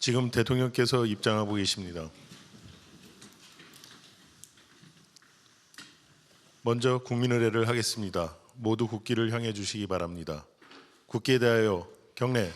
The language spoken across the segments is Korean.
지금 대통령께서 입장하고 계십니다. 먼저 국민의례를 하겠습니다. 모두 국기를 향해 주시기 바랍니다. 국기에 대하여 경례.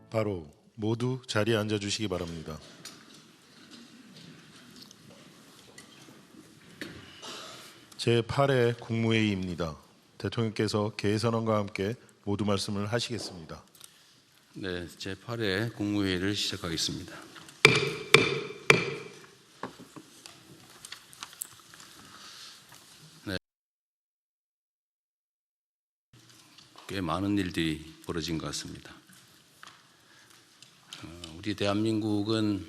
바로 모두 자리에 앉아 주시기 바랍니다. 제8회 국무회의입니다. 대통령께서 개선언과 함께 모두 말씀을 하시겠습니다. 네, 제8회 국무회의를 시작하겠습니다. 네, 꽤 많은 일들이 벌어진 것 같습니다. 우리 대한민국은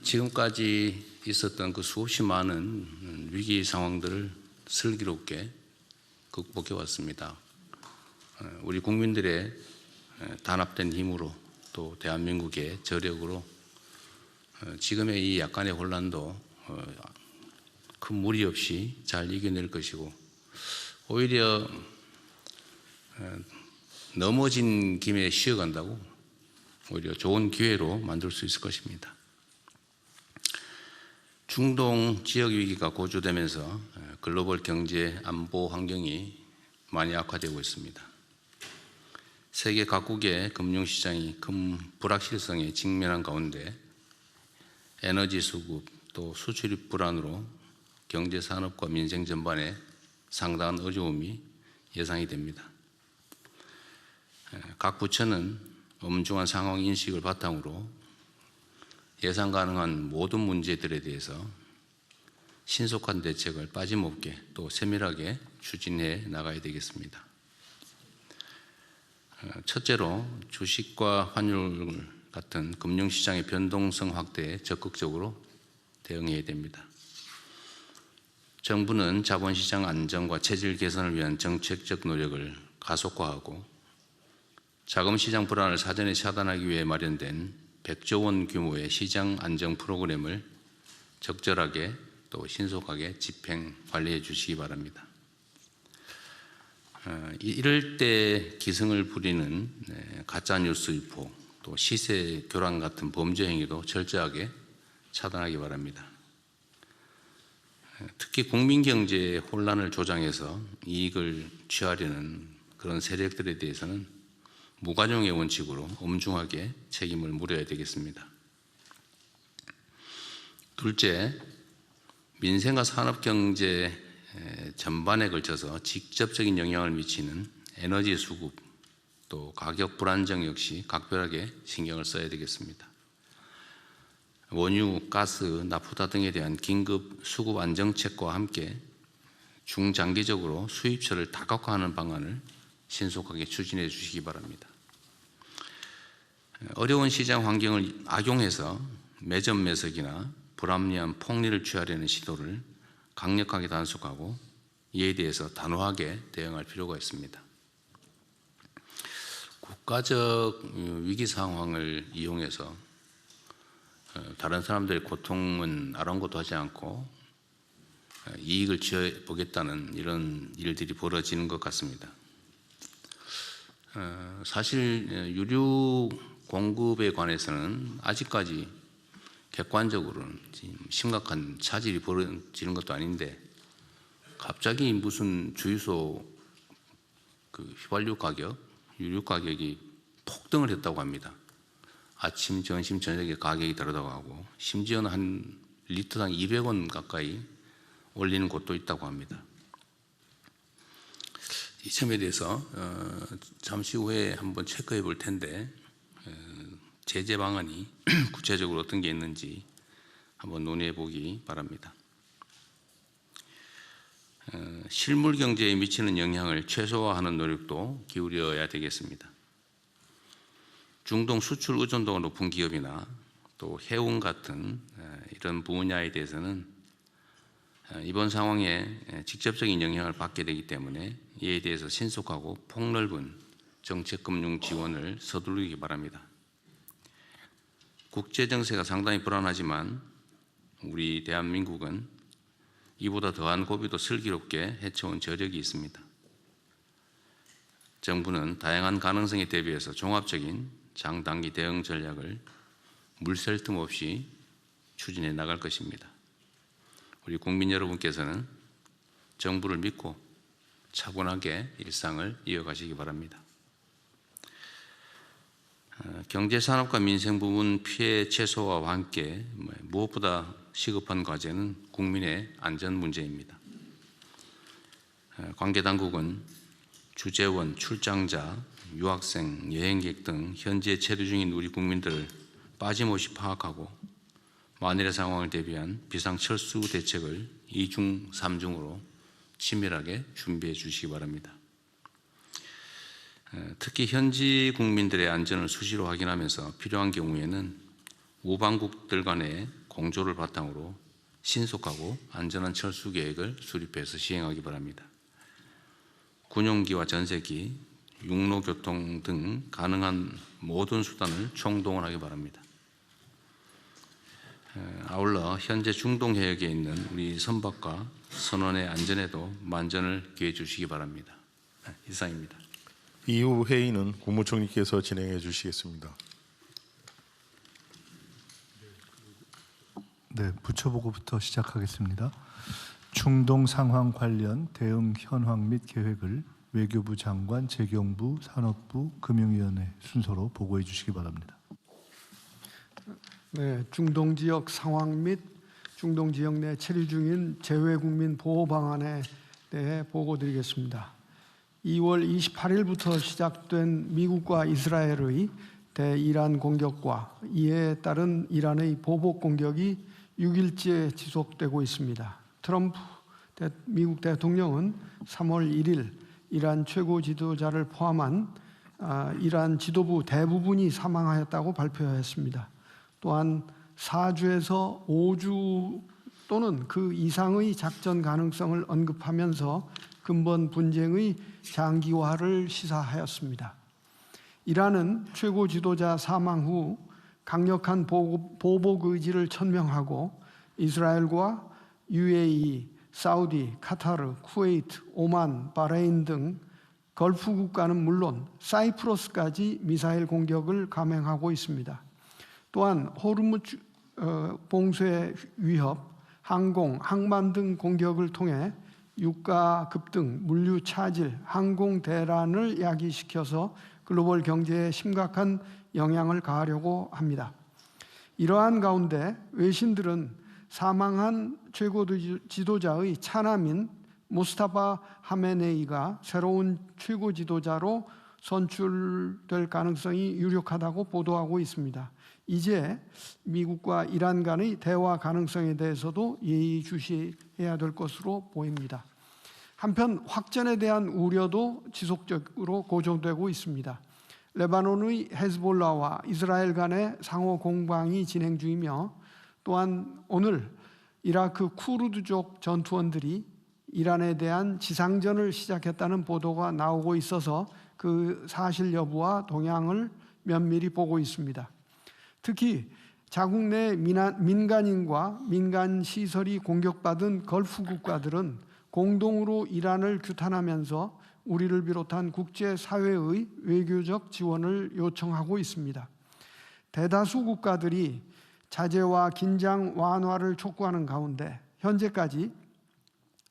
지금까지 있었던 그 수없이 많은 위기 상황들을 슬기롭게 극복해 왔습니다. 우리 국민들의 단합된 힘으로 또 대한민국의 저력으로 지금의 이 약간의 혼란도 큰 무리 없이 잘 이겨낼 것이고, 오히려 넘어진 김에 쉬어간다고 오히려 좋은 기회로 만들 수 있을 것입니다. 중동 지역 위기가 고조되면서 글로벌 경제 안보 환경이 많이 악화되고 있습니다. 세계 각국의 금융시장이 큰 불확실성에 직면한 가운데 에너지 수급 또 수출입 불안으로 경제 산업과 민생 전반에 상당한 어려움이 예상이 됩니다. 각 부처는 엄중한 상황 인식을 바탕으로 예상 가능한 모든 문제들에 대해서 신속한 대책을 빠짐없게 또 세밀하게 추진해 나가야 되겠습니다. 첫째로 주식과 환율 같은 금융시장의 변동성 확대에 적극적으로 대응해야 됩니다. 정부는 자본시장 안정과 체질 개선을 위한 정책적 노력을 가속화하고 자금시장 불안을 사전에 차단하기 위해 마련된 100조 원 규모의 시장 안정 프로그램을 적절하게 또 신속하게 집행, 관리해 주시기 바랍니다. 이럴 때 기승을 부리는 가짜뉴스 유포, 또 시세 교란 같은 범죄 행위도 철저하게 차단하기 바랍니다. 특히 국민경제의 혼란을 조장해서 이익을 취하려는 그런 세력들에 대해서는 무관용의 원칙으로 엄중하게 책임을 물어야 되겠습니다. 둘째, 민생과 산업경제 전반에 걸쳐서 직접적인 영향을 미치는 에너지 수급 또 가격 불안정 역시 각별하게 신경을 써야 되겠습니다. 원유, 가스, 나프타 등에 대한 긴급 수급 안정책과 함께 중장기적으로 수입처를 다각화하는 방안을 신속하게 추진해 주시기 바랍니다. 어려운 시장 환경을 악용해서 매점 매석이나 불합리한 폭리를 취하려는 시도를 강력하게 단속하고 이에 대해서 단호하게 대응할 필요가 있습니다. 국가적 위기 상황을 이용해서 다른 사람들의 고통은 아랑곳도 하지 않고 이익을 취해보겠다는 이런 일들이 벌어지는 것 같습니다. 사실 유류 공급에 관해서는 아직까지 객관적으로는 심각한 차질이 벌어지는 것도 아닌데 갑자기 무슨 주유소 그 휘발유 가격, 유류 가격이 폭등을 했다고 합니다. 아침, 점심, 저녁에 가격이 다르다고 하고 심지어는 한 리터당 200원 가까이 올리는 곳도 있다고 합니다. 이 점에 대해서 잠시 후에 한번 체크해 볼 텐데 제재 방안이 구체적으로 어떤 게 있는지 한번 논의해 보기 바랍니다. 실물 경제에 미치는 영향을 최소화하는 노력도 기울여야 되겠습니다. 중동 수출 의존도가 높은 기업이나 또 해운 같은 이런 분야에 대해서는 이번 상황에 직접적인 영향을 받게 되기 때문에 이에 대해서 신속하고 폭넓은 정책금융 지원을 서두르기 바랍니다. 국제 정세가 상당히 불안하지만 우리 대한민국은 이보다 더한 고비도 슬기롭게 헤쳐온 저력이 있습니다. 정부는 다양한 가능성에 대비해서 종합적인 장단기 대응 전략을 물샐 틈 없이 추진해 나갈 것입니다. 우리 국민 여러분께서는 정부를 믿고 차분하게 일상을 이어가시기 바랍니다. 경제산업과 민생 부문 피해 최소화와 함께 무엇보다 시급한 과제는 국민의 안전 문제입니다. 관계 당국은 주재원, 출장자, 유학생, 여행객 등 현재 체류 중인 우리 국민들을 빠짐없이 파악하고 만일의 상황을 대비한 비상철수 대책을 2중, 3중으로 치밀하게 준비해 주시기 바랍니다. 특히 현지 국민들의 안전을 수시로 확인하면서 필요한 경우에는 우방국들 간의 공조를 바탕으로 신속하고 안전한 철수 계획을 수립해서 시행하기 바랍니다. 군용기와 전세기, 육로교통 등 가능한 모든 수단을 총동원하기 바랍니다. 아울러 현재 중동 해역에 있는 우리 선박과 선원의 안전에도 만전을 기해 주시기 바랍니다. 이상입니다. 이후 회의는 국무총리께서 진행해 주시겠습니다. 네, 부처보고부터 시작하겠습니다. 중동 상황 관련 대응 현황 및 계획을 외교부 장관, 재경부, 산업부, 금융위원회 순서로 보고해 주시기 바랍니다. 네, 중동 지역 상황 및 중동 지역 내 체류 중인 재외국민 보호 방안에 대해 보고드리겠습니다. 2월 28일부터 시작된 미국과 이스라엘의 대이란 공격과 이에 따른 이란의 보복 공격이 6일째 지속되고 있습니다. 트럼프 미국 대통령은 3월 1일 이란 최고 지도자를 포함한 이란 지도부 대부분이 사망하였다고 발표했습니다. 또한 4주에서 5주 또는 그 이상의 작전 가능성을 언급하면서 근본 분쟁의 장기화를 시사하였습니다. 이란은 최고 지도자 사망 후 강력한 보복 의지를 천명하고 이스라엘과 UAE, 사우디, 카타르, 쿠웨이트, 오만, 바레인 등 걸프 국가는 물론 사이프러스까지 미사일 공격을 감행하고 있습니다. 또한 호르무즈 봉쇄 위협, 항공, 항만 등 공격을 통해 유가 급등, 물류 차질, 항공 대란을 야기시켜서 글로벌 경제에 심각한 영향을 가하려고 합니다. 이러한 가운데 외신들은 사망한 최고 지도자의 차남인 무스타파 하메네이가 새로운 최고 지도자로 선출될 가능성이 유력하다고 보도하고 있습니다. 이제 미국과 이란 간의 대화 가능성에 대해서도 예의주시해야 될 것으로 보입니다. 한편 확전에 대한 우려도 지속적으로 고조되고 있습니다. 레바논의 헤즈볼라와 이스라엘 간의 상호 공방이 진행 중이며 또한 오늘 이라크 쿠르드족 전투원들이 이란에 대한 지상전을 시작했다는 보도가 나오고 있어서 그 사실 여부와 동향을 면밀히 보고 있습니다. 특히 자국 내 민간인과 민간 시설이 공격받은 걸프 국가들은 공동으로 이란을 규탄하면서 우리를 비롯한 국제사회의 외교적 지원을 요청하고 있습니다. 대다수 국가들이 자제와 긴장 완화를 촉구하는 가운데 현재까지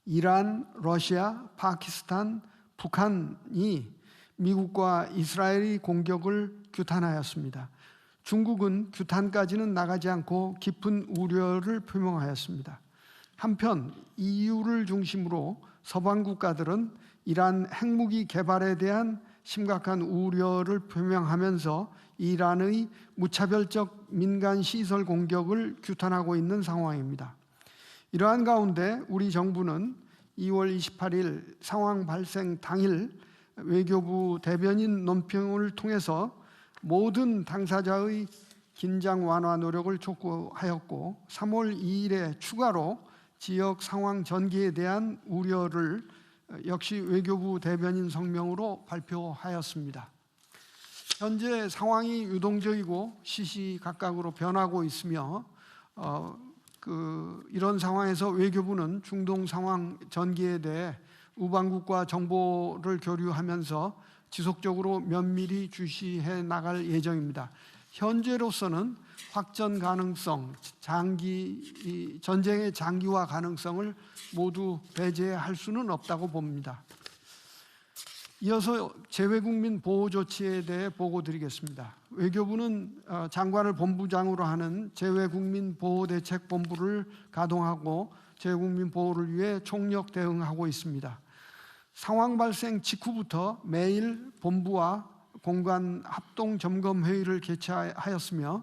이란, 러시아, 파키스탄, 북한이 미국과 이스라엘의 공격을 규탄하였습니다. 중국은 규탄까지는 나가지 않고 깊은 우려를 표명하였습니다. 한편 EU를 중심으로 서방 국가들은 이란 핵무기 개발에 대한 심각한 우려를 표명하면서 이란의 무차별적 민간 시설 공격을 규탄하고 있는 상황입니다. 이러한 가운데 우리 정부는 2월 28일 상황 발생 당일 외교부 대변인 논평을 통해서 모든 당사자의 긴장 완화 노력을 촉구하였고 3월 2일에 추가로 지역 상황 전개에 대한 우려를 역시 외교부 대변인 성명으로 발표하였습니다. 현재 상황이 유동적이고 시시각각으로 변하고 있으며 이런 상황에서 외교부는 중동 상황 전개에 대해 우방국과 정보를 교류하면서 지속적으로 면밀히 주시해 나갈 예정입니다. 현재로서는 확전 가능성, 전쟁의 장기화 가능성을 모두 배제할 수는 없다고 봅니다. 이어서 재외국민 보호 조치에 대해 보고드리겠습니다. 외교부는 장관을 본부장으로 하는 재외국민 보호대책본부를 가동하고 재외국민 보호를 위해 총력 대응하고 있습니다. 상황 발생 직후부터 매일 본부와 공관 합동 점검 회의를 개최하였으며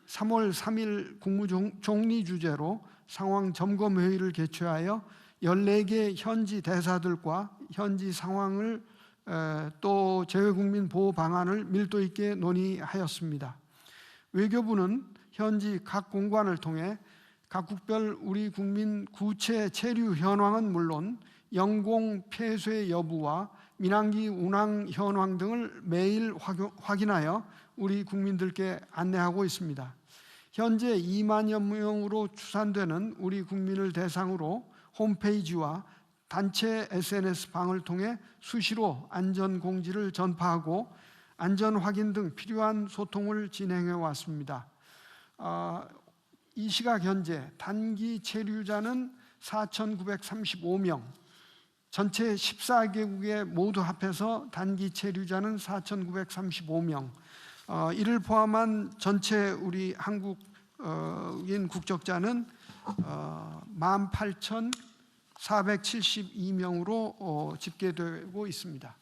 3월 3일 국무총리 주재로 상황 점검 회의를 개최하여 14개 현지 대사들과 현지 상황을 또 재외국민 보호 방안을 밀도 있게 논의하였습니다. 외교부는 현지 각 공관을 통해 각국별 우리 국민 구체 체류 현황은 물론 영공 폐쇄 여부와 민항기 운항 현황 등을 매일 확인하여 우리 국민들께 안내하고 있습니다. 현재 2만여 명으로 추산되는 우리 국민을 대상으로 홈페이지와 단체 SNS 방을 통해 수시로 안전 공지를 전파하고 안전 확인 등 필요한 소통을 진행해 왔습니다. 이 시각 현재 단기 체류자는 4,935명, 전체 14개국에 모두 합해서 단기 체류자는 4,935명, 이를 포함한 전체 우리 한국인 국적자는 18,472명으로 집계되고 있습니다.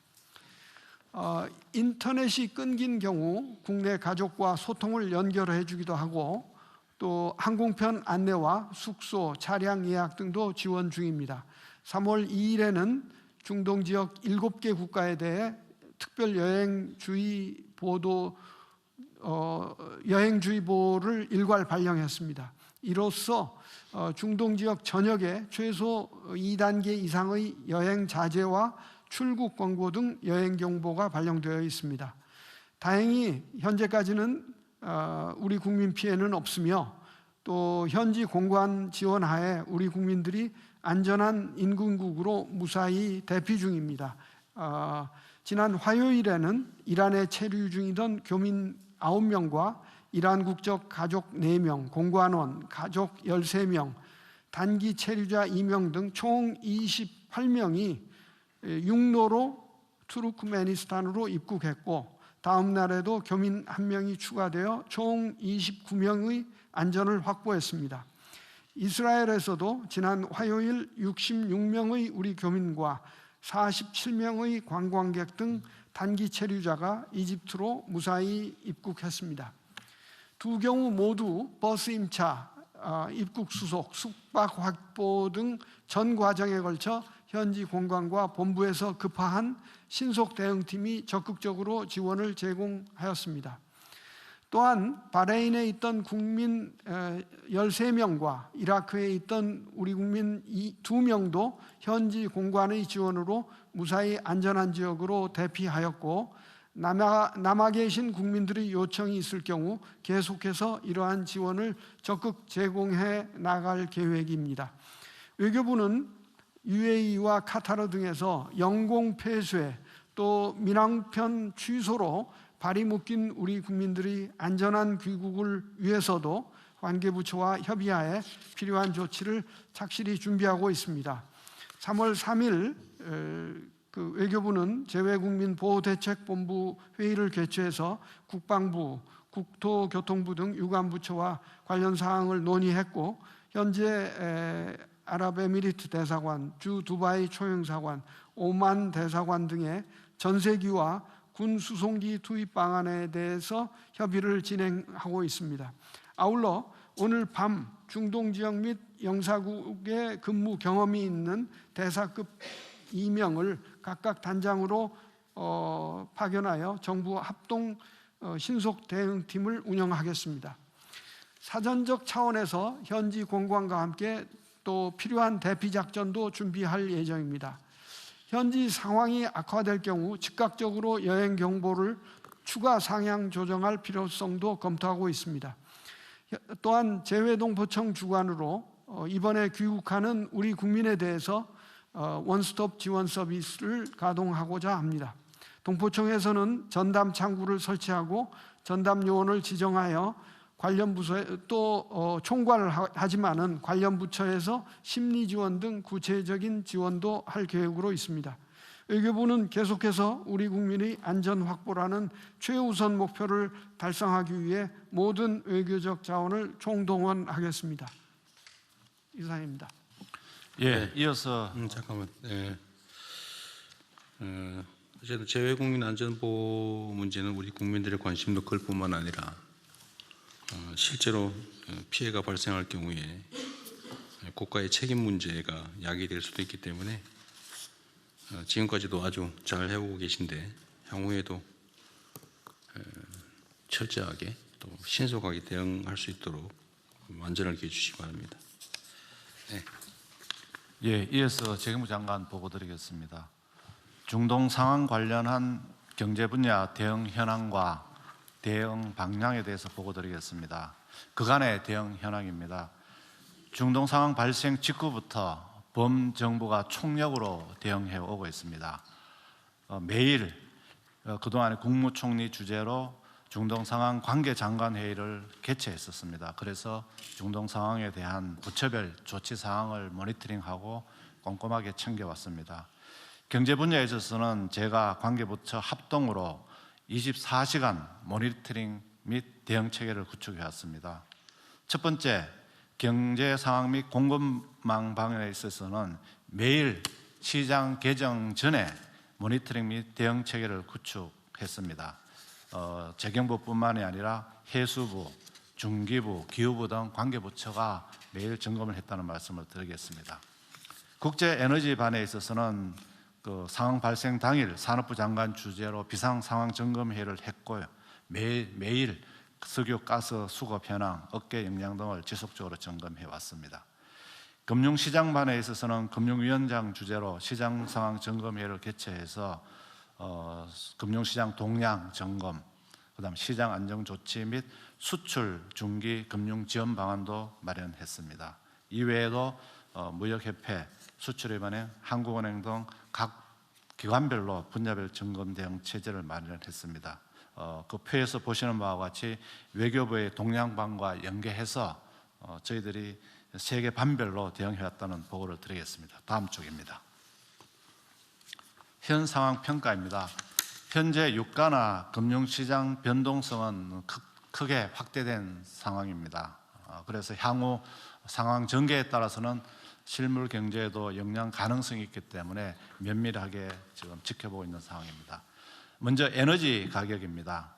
인터넷이 끊긴 경우 국내 가족과 소통을 연결해 주기도 하고 또 항공편 안내와 숙소, 차량 예약 등도 지원 중입니다. 3월 2일에는 중동 지역 7개 국가에 대해 특별 여행주의보를 일괄 발령했습니다. 이로써 중동 지역 전역에 최소 2단계 이상의 여행 자제와 출국 권고 등 여행 경보가 발령되어 있습니다. 다행히 현재까지는 우리 국민 피해는 없으며 또 현지 공관 지원하에 우리 국민들이 안전한 인근국으로 무사히 대피 중입니다. 지난 화요일에는 이란에 체류 중이던 교민 9명과 이란 국적 가족 4명, 공관원, 가족 13명, 단기 체류자 2명 등 총 28명이 육로로 투르크메니스탄으로 입국했고 다음 날에도 교민 1명이 추가되어 총 29명의 안전을 확보했습니다. 이스라엘에서도 지난 화요일 66명의 우리 교민과 47명의 관광객 등 단기 체류자가 이집트로 무사히 입국했습니다. 두 경우 모두 버스 임차, 입국 수속, 숙박 확보 등 전 과정에 걸쳐 현지 공관과 본부에서 급파한 신속 대응팀이 적극적으로 지원을 제공하였습니다. 또한 바레인에 있던 국민 13명과 이라크에 있던 우리 국민 2명도 현지 공관의 지원으로 무사히 안전한 지역으로 대피하였고 남아 계신 국민들의 요청이 있을 경우 계속해서 이러한 지원을 적극 제공해 나갈 계획입니다. 외교부는 UAE와 카타르 등에서 영공 폐쇄 또 민항편 취소로 발이 묶인 우리 국민들의 안전한 귀국을 위해서도 관계부처와 협의하에 필요한 조치를 착실히 준비하고 있습니다. 3월 3일 외교부는 재외국민보호대책본부 회의를 개최해서 국방부, 국토교통부 등 유관부처와 관련 사항을 논의했고 현재 아랍에미리트 대사관, 주 두바이 초영사관, 오만 대사관 등의 전세기와 군 수송기 투입 방안에 대해서 협의를 진행하고 있습니다. 아울러 오늘 밤 중동 지역 및 영사국에 근무 경험이 있는 대사급 2명을 각각 단장으로 파견하여 정부 합동 신속 대응팀을 운영하겠습니다. 사전적 차원에서 현지 공관과 함께 또 필요한 대피 작전도 준비할 예정입니다. 현지 상황이 악화될 경우 즉각적으로 여행 경보를 추가 상향 조정할 필요성도 검토하고 있습니다. 또한 재외동포청 주관으로 이번에 귀국하는 우리 국민에 대해서 원스톱 지원 서비스를 가동하고자 합니다. 동포청에서는 전담 창구를 설치하고 전담 요원을 지정하여 관련 부서에 또 총괄을 하지만은 관련 부처에서 심리 지원 등 구체적인 지원도 할 계획으로 있습니다. 외교부는 계속해서 우리 국민의 안전 확보라는 최우선 목표를 달성하기 위해 모든 외교적 자원을 총동원하겠습니다. 이상입니다. 예, 이어서 잠깐만. 네. 어쨌든 재외국민 안전보호 문제는 우리 국민들의 관심도 클 뿐만 아니라 실제로 피해가 발생할 경우에 국가의 책임 문제가 야기될 수도 있기 때문에 지금까지도 아주 잘 해오고 계신데 향후에도 철저하게 또 신속하게 대응할 수 있도록 만전을 기해 주시기 바랍니다. 네. 예, 이어서 재경부 장관 보고 드리겠습니다. 중동 상황 관련한 경제 분야 대응 현황과 대응 방향에 대해서 보고 드리겠습니다. 그간의 대응 현황입니다. 중동 상황 발생 직후부터 범정부가 총력으로 대응해 오고 있습니다. 매일 그동안에 국무총리 주재로 중동 상황 관계 장관 회의를 개최했었습니다. 그래서 중동 상황에 대한 부처별 조치 사항을 모니터링하고 꼼꼼하게 챙겨왔습니다. 경제 분야에 있어서는 제가 관계부처 합동으로 24시간 모니터링 및 대응 체계를 구축해 왔습니다. 첫 번째, 경제 상황 및 공급망 방향에 있어서는 매일 시장 개정 전에 모니터링 및 대응 체계를 구축했습니다. 재경부뿐만이 아니라 해수부, 중기부, 기후부 등 관계부처가 매일 점검을 했다는 말씀을 드리겠습니다. 국제에너지반에 있어서는 그 상황 발생 당일 산업부 장관 주재로 비상 상황 점검 회의를 했고요. 매일 석유, 가스 수급 현황, 업계 역량 등을 지속적으로 점검해 왔습니다. 금융시장반에 있어서는 금융위원장 주재로 시장 상황 점검 회의를 개최해서 금융시장 동향 점검, 그다음 시장 안정 조치 및 수출 중기 금융 지원 방안도 마련했습니다. 이외에도 무역협회, 수출입은행, 한국은행 등 각 기관별로 분야별 점검 대응 체제를 마련했습니다. 그 표에서 보시는 바와 같이 외교부의 동향반과 연계해서 저희들이 세계 반별로 대응해왔다는 보고를 드리겠습니다. 다음 쪽입니다. 현 상황 평가입니다. 현재 유가나 금융시장 변동성은 크게 확대된 상황입니다. 그래서 향후 상황 전개에 따라서는 실물 경제에도 영향 가능성이 있기 때문에 면밀하게 지금 지켜보고 있는 상황입니다. 먼저 에너지 가격입니다.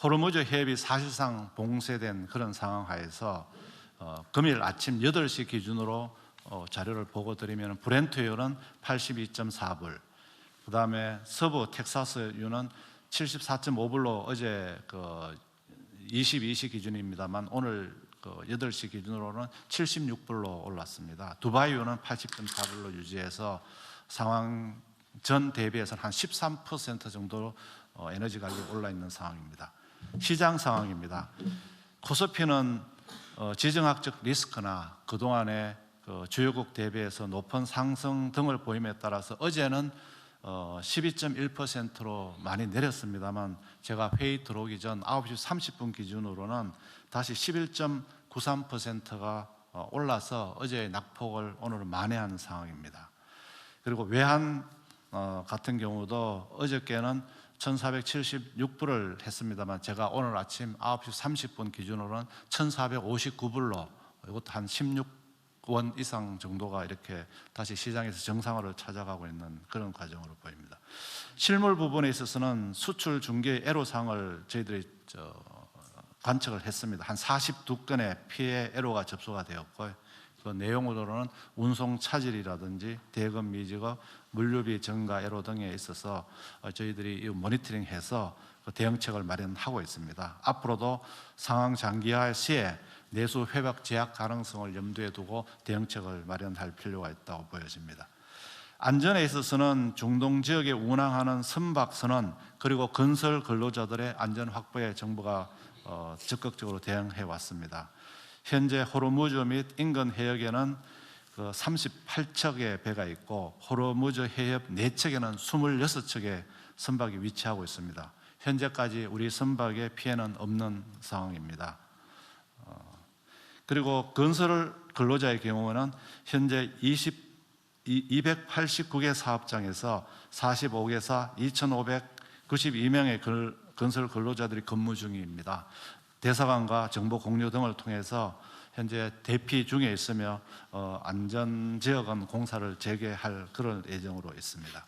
호르무즈 해협이 사실상 봉쇄된 그런 상황 하에서 금일 아침 8시 기준으로 자료를 보고 드리면 브렌트유는 82.4불, 그 다음에 서부 텍사스유는 74.5불로 어제 22시 기준입니다만 오늘 8시 기준으로는 76불로 올랐습니다. 두바이유는 80.4불로 유지해서 상황 전 대비해서는 한 13% 정도 에너지 가격이 올라 있는 상황입니다. 시장 상황입니다. 코스피는 지정학적 리스크나 그동안의 주요국 대비해서 높은 상승 등을 보임에 따라서 어제는 12.1%로 많이 내렸습니다만 제가 회의 들어오기 전 9시 30분 기준으로는 다시 11.93%가 올라서 어제의 낙폭을 오늘은 만회하는 상황입니다. 그리고 외환 같은 경우도 어저께는 1,476불을 했습니다만 제가 오늘 아침 9시 30분 기준으로는 1,459불로 이것도 한 16원 이상 정도가 이렇게 다시 시장에서 정상화를 찾아가고 있는 그런 과정으로 보입니다. 실물 부분에 있어서는 수출 중개 애로사항을 저희들이 관측을 했습니다. 한 42건의 피해 애로가 접수가 되었고 그 내용으로는 운송 차질이라든지 대금 미지급, 물류비 증가 애로 등에 있어서 저희들이 모니터링해서 대응책을 마련하고 있습니다. 앞으로도 상황 장기화 시에 내수 회복 제약 가능성을 염두에 두고 대응책을 마련할 필요가 있다고 보여집니다. 안전에 있어서는 중동 지역에 운항하는 선박선원 그리고 건설 근로자들의 안전 확보에 정부가 적극적으로 대응해 왔습니다. 현재 호르무즈 및 인근 해역에는 38척의 배가 있고 호르무즈 해협 4척에는 26척의 선박이 위치하고 있습니다. 현재까지 우리 선박의 피해는 없는 상황입니다. 그리고 건설 근로자의 경우는 현재 289개 사업장에서 45개사 2,592명의 건설 근로자들이 근무 중입니다. 대사관과 정보 공유 등을 통해서 현재 대피 중에 있으며 안전지역은 공사를 재개할 그런 예정으로 있습니다.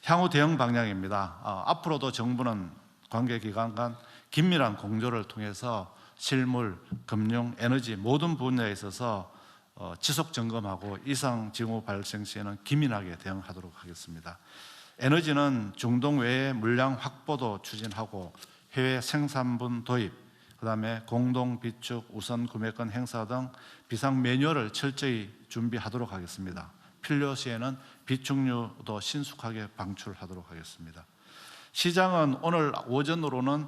향후 대응 방향입니다. 앞으로도 정부는 관계기관 간 긴밀한 공조를 통해서 실물, 금융, 에너지 모든 분야에 있어서 지속 점검하고 이상 징후 발생 시에는 기민하게 대응하도록 하겠습니다. 에너지는 중동 외의 물량 확보도 추진하고 해외 생산분 도입, 그다음에 공동 비축 우선 구매권 행사 등 비상 매뉴얼을 철저히 준비하도록 하겠습니다. 필요 시에는 비축류도 신속하게 방출하도록 하겠습니다. 시장은 오늘 오전으로는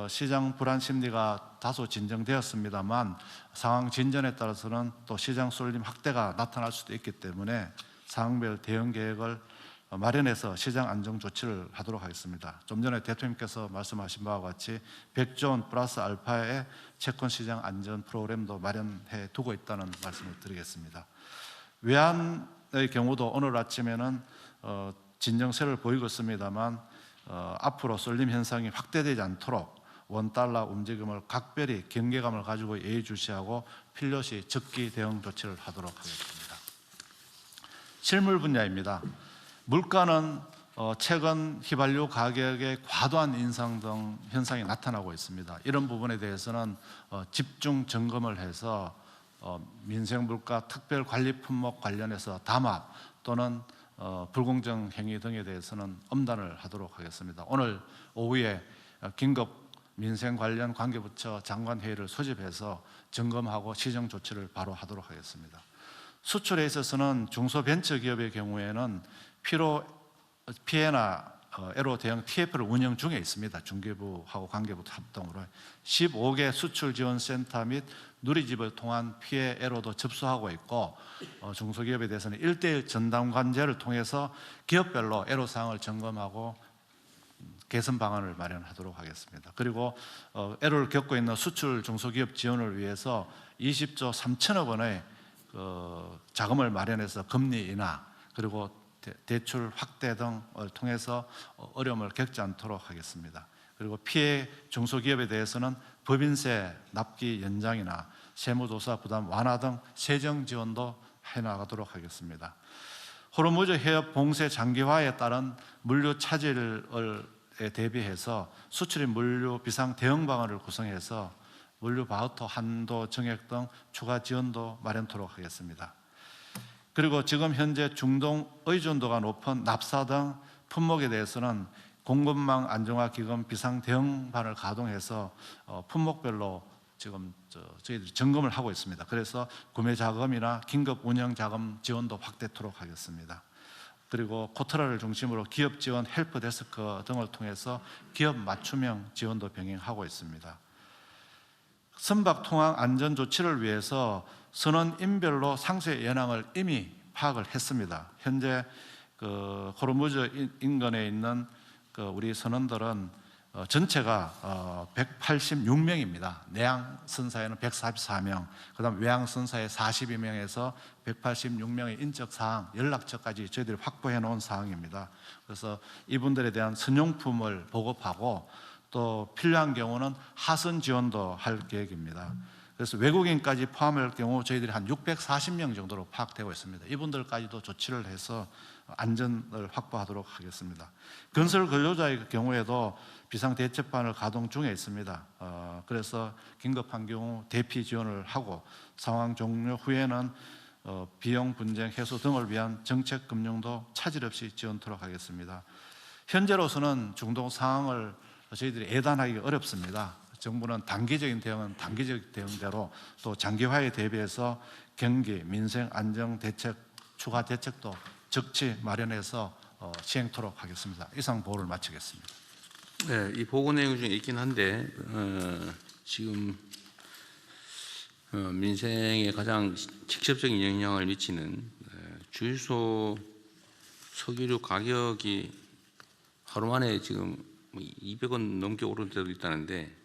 시장 불안 심리가 다소 진정되었습니다만 상황 진전에 따라서는 또 시장 쏠림 확대가 나타날 수도 있기 때문에 상황별 대응 계획을 마련해서 시장 안정 조치를 하도록 하겠습니다. 좀 전에 대통령께서 말씀하신 바와 같이 100조 원 플러스 알파의 채권 시장 안전 프로그램도 마련해 두고 있다는 말씀을 드리겠습니다. 외환의 경우도 오늘 아침에는 진정세를 보이고 있습니다만 앞으로 쏠림 현상이 확대되지 않도록 원달러 움직임을 각별히 경계감을 가지고 예의주시하고 필요시 적기 대응 조치를 하도록 하겠습니다. 실물 분야입니다. 물가는 최근 휘발유 가격의 과도한 인상 등 현상이 나타나고 있습니다. 이런 부분에 대해서는 집중 점검을 해서 민생 물가 특별 관리 품목 관련해서 담합 또는 불공정 행위 등에 대해서는 엄단을 하도록 하겠습니다. 오늘 오후에 긴급 민생 관련 관계부처 장관 회의를 소집해서 점검하고 시정 조치를 바로 하도록 하겠습니다. 수출에 있어서는 중소벤처기업의 경우에는 피해나 애로 대응 TF를 운영 중에 있습니다. 중개부하고 관계부 합동으로 15개 수출 지원 센터 및 누리집을 통한 피해 애로도 접수하고 있고 중소기업에 대해서는 1:1 전담관제를 통해서 기업별로 애로 사항을 점검하고 개선 방안을 마련하도록 하겠습니다. 그리고 애로를 겪고 있는 수출 중소기업 지원을 위해서 20조 3천억 원의 자금을 마련해서 금리 인하 그리고 대출 확대 등을 통해서 어려움을 겪지 않도록 하겠습니다. 그리고 피해 중소기업에 대해서는 법인세 납기 연장이나 세무조사 부담 완화 등 세정 지원도 해나가도록 하겠습니다. 호르무즈 해협 봉쇄 장기화에 따른 물류 차질에 대비해서 수출입 물류 비상 대응 방안을 구성해서 물류 바우처 한도 정액 등 추가 지원도 마련토록 하겠습니다. 그리고 지금 현재 중동 의존도가 높은 납사 등 품목에 대해서는 공급망 안정화 기금 비상 대응반을 가동해서 품목별로 지금 저희들이 점검을 하고 있습니다. 그래서 구매 자금이나 긴급 운영 자금 지원도 확대토록 하겠습니다. 그리고 코트라를 중심으로 기업 지원 헬프 데스크 등을 통해서 기업 맞춤형 지원도 병행하고 있습니다. 선박 통항 안전 조치를 위해서 선원인별로 상세 연항을 이미 파악을 했습니다. 현재 호르무즈 인근에 있는 우리 선원들은 전체가 186명입니다. 내양 선사에는 144명, 그다음 외양 선사에 42명에서 186명의 인적 사항, 연락처까지 저희들이 확보해 놓은 사항입니다. 그래서 이분들에 대한 선용품을 보급하고 또 필요한 경우는 하선 지원도 할 계획입니다. 그래서 외국인까지 포함할 경우 저희들이 한 640명 정도로 파악되고 있습니다. 이분들까지도 조치를 해서 안전을 확보하도록 하겠습니다. 건설 근로자의 경우에도 비상대책반을 가동 중에 있습니다. 그래서 긴급한 경우 대피 지원을 하고 상황 종료 후에는 비용 분쟁 해소 등을 위한 정책 금융도 차질 없이 지원토록 하겠습니다. 현재로서는 중동 상황을 저희들이 예단하기 어렵습니다. 정부는 단기적인 대응은 단기적 대응대로 또 장기화에 대비해서 경기, 민생 안정 대책, 추가 대책도 적치 마련해서 시행토록 하겠습니다. 이상 보고를 마치겠습니다. 네, 이 보고 내용 중에 있긴 한데 지금 민생에 가장 직접적인 영향을 미치는 주유소 석유류 가격이 하루 만에 지금 200원 넘게 오른 데도 있다는데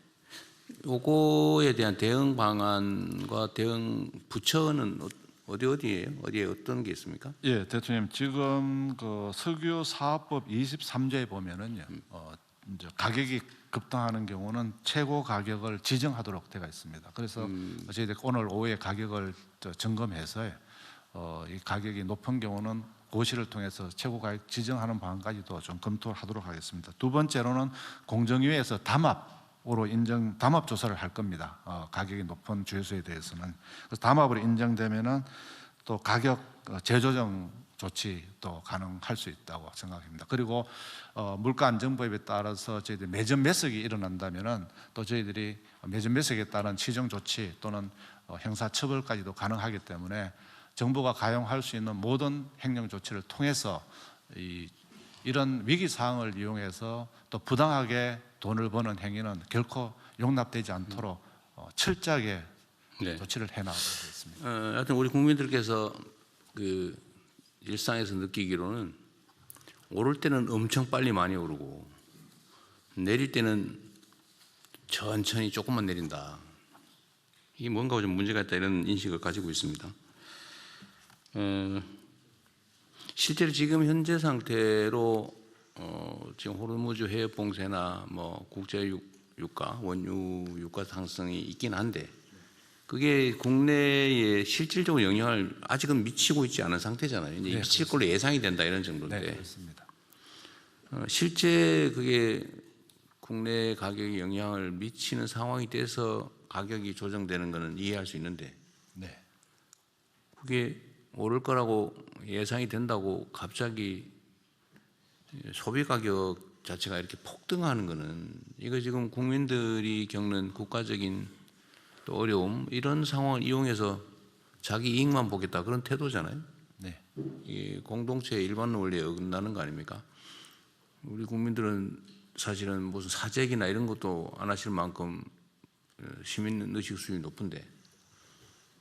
요거에 대한 대응 방안과 대응 부처는 어디예요? 어디에 어떤 게 있습니까? 예, 대통령 지금 그 석유 사업법 23조에 보면은요, 이제 가격이 급등하는 경우는 최고 가격을 지정하도록 되어 있습니다. 그래서 저희들 오늘 오후에 가격을 점검해서 이 가격이 높은 경우는 고시를 통해서 최고 가격 지정하는 방안까지도 좀 검토하도록 하겠습니다. 두 번째로는 공정위에서 담합으로 담합 조사를 할 겁니다. 가격이 높은 주유소에 대해서는. 그래서 담합으로 인정되면은 또 가격 재조정 조치도 가능할 수 있다고 생각합니다. 그리고 물가안정법에 따라서 저희들이 매점 매석이 일어난다면은 또 저희들이 매점 매석에 따른 시정 조치 또는 형사 처벌까지도 가능하기 때문에 정부가 가용할 수 있는 모든 행정 조치를 통해서 이런 위기 상황을 이용해서 또 부당하게 돈을 버는 행위는 결코 용납되지 않도록 철저하게 네. 조치를 해나가겠습니다. 하여튼 우리 국민들께서 그 일상에서 느끼기로는 오를 때는 엄청 빨리 많이 오르고 내릴 때는 천천히 조금만 내린다. 이게 뭔가 좀 문제가 있다 이런 인식을 가지고 있습니다. 실제로 지금 현재 상태로 지금 호르무즈 해협 봉쇄나 뭐 국제 유가, 원유 유가 상승이 있긴 한데 그게 국내에 실질적으로 영향을 아직은 미치고 있지 않은 상태잖아요. 이제 네, 미칠 걸로 예상이 된다 이런 정도인데 네, 그렇습니다. 실제 그게 국내 가격에 영향을 미치는 상황이 돼서 가격이 조정되는 것은 이해할 수 있는데 네. 그게 오를 거라고 예상이 된다고 갑자기 소비 가격 자체가 이렇게 폭등하는 것은 이거 지금 국민들이 겪는 국가적인 또 어려움 이런 상황을 이용해서 자기 이익만 보겠다 그런 태도잖아요. 네. 이 공동체의 일반 원리에 어긋나는 거 아닙니까? 우리 국민들은 사실은 무슨 사재기나 이런 것도 안 하실 만큼 시민 의식 수준이 높은데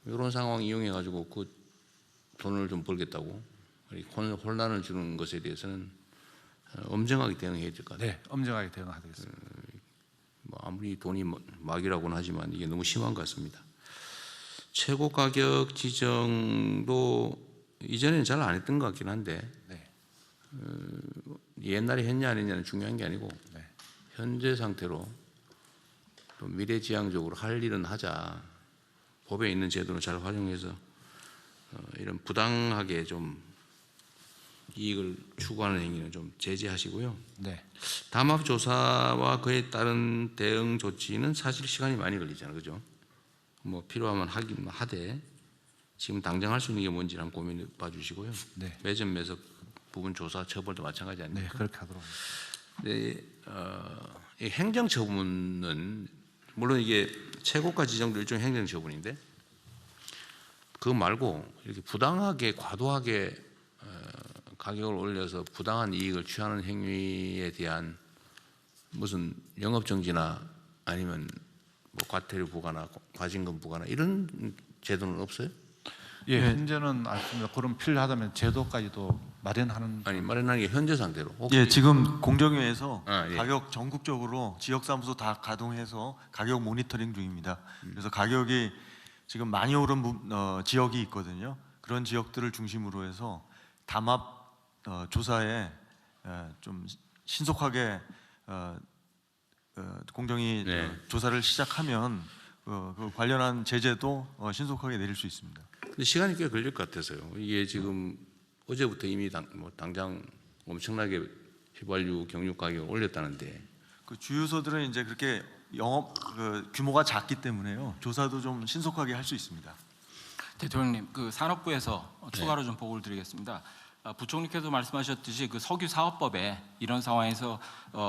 이런 상황 이용해 가지고 그 돈을 좀 벌겠다고 혼란을 주는 것에 대해서는 엄정하게 대응해야 될 것 같아요. 네, 엄정하게 대응하겠습니다. 뭐 아무리 돈이 막이라고는 하지만 이게 너무 심한 것 같습니다. 최고 가격 지정도 이전에는 잘 안 했던 것 같긴 한데 네. 옛날에 했냐 안 했냐는 중요한 게 아니고 네. 현재 상태로 또 미래지향적으로 할 일은 하자. 법에 있는 제도를 잘 활용해서 이런 부당하게 좀 이익을 추구하는 행위는 좀 제재하시고요. 네. 담합 조사와 그에 따른 대응 조치는 사실 시간이 많이 걸리잖아요, 그죠? 뭐 필요하면 하긴 하되 지금 당장 할 수 있는 게 뭔지 한번 고민해 봐주시고요. 네. 매점 매석 부분 조사 처벌도 마찬가지 네, 아닙니까? 그렇게 하도록 하겠습니다. 이 행정 처분은 물론 이게 최고가 지정도 일종의 행정 처분인데 그거 말고 이렇게 부당하게 과도하게 가격을 올려서 부당한 이익을 취하는 행위에 대한 무슨 영업 정지나 아니면 뭐 과태료 부과나 과징금 부과나 이런 제도는 없어요? 예, 네. 현재는 알습니다. 그럼 필요하다면 제도까지도 마련하는 아니 마련하는 게 현재 상태로. 혹시 예, 지금 공정위에서 예. 가격 전국적으로 지역사무소 다 가동해서 가격 모니터링 중입니다. 그래서 가격이 지금 많이 오른 지역이 있거든요. 그런 지역들을 중심으로 해서 담합 조사에 좀 신속하게 공정위 네. 조사를 시작하면 그 관련한 제재도 신속하게 내릴 수 있습니다. 근데 시간이 꽤 걸릴 것 같아서요. 이게 지금 어제부터 이미 당장 엄청나게 휘발유, 경유 가격을 올렸다는데. 그 주유소들은 이제 그렇게 영업 규모가 작기 때문에요. 조사도 좀 신속하게 할 수 있습니다. 대통령님, 그 산업부에서 추가로 좀 보고를 드리겠습니다. 부총리께서 말씀하셨듯이 그 석유 사업법에 이런 상황에서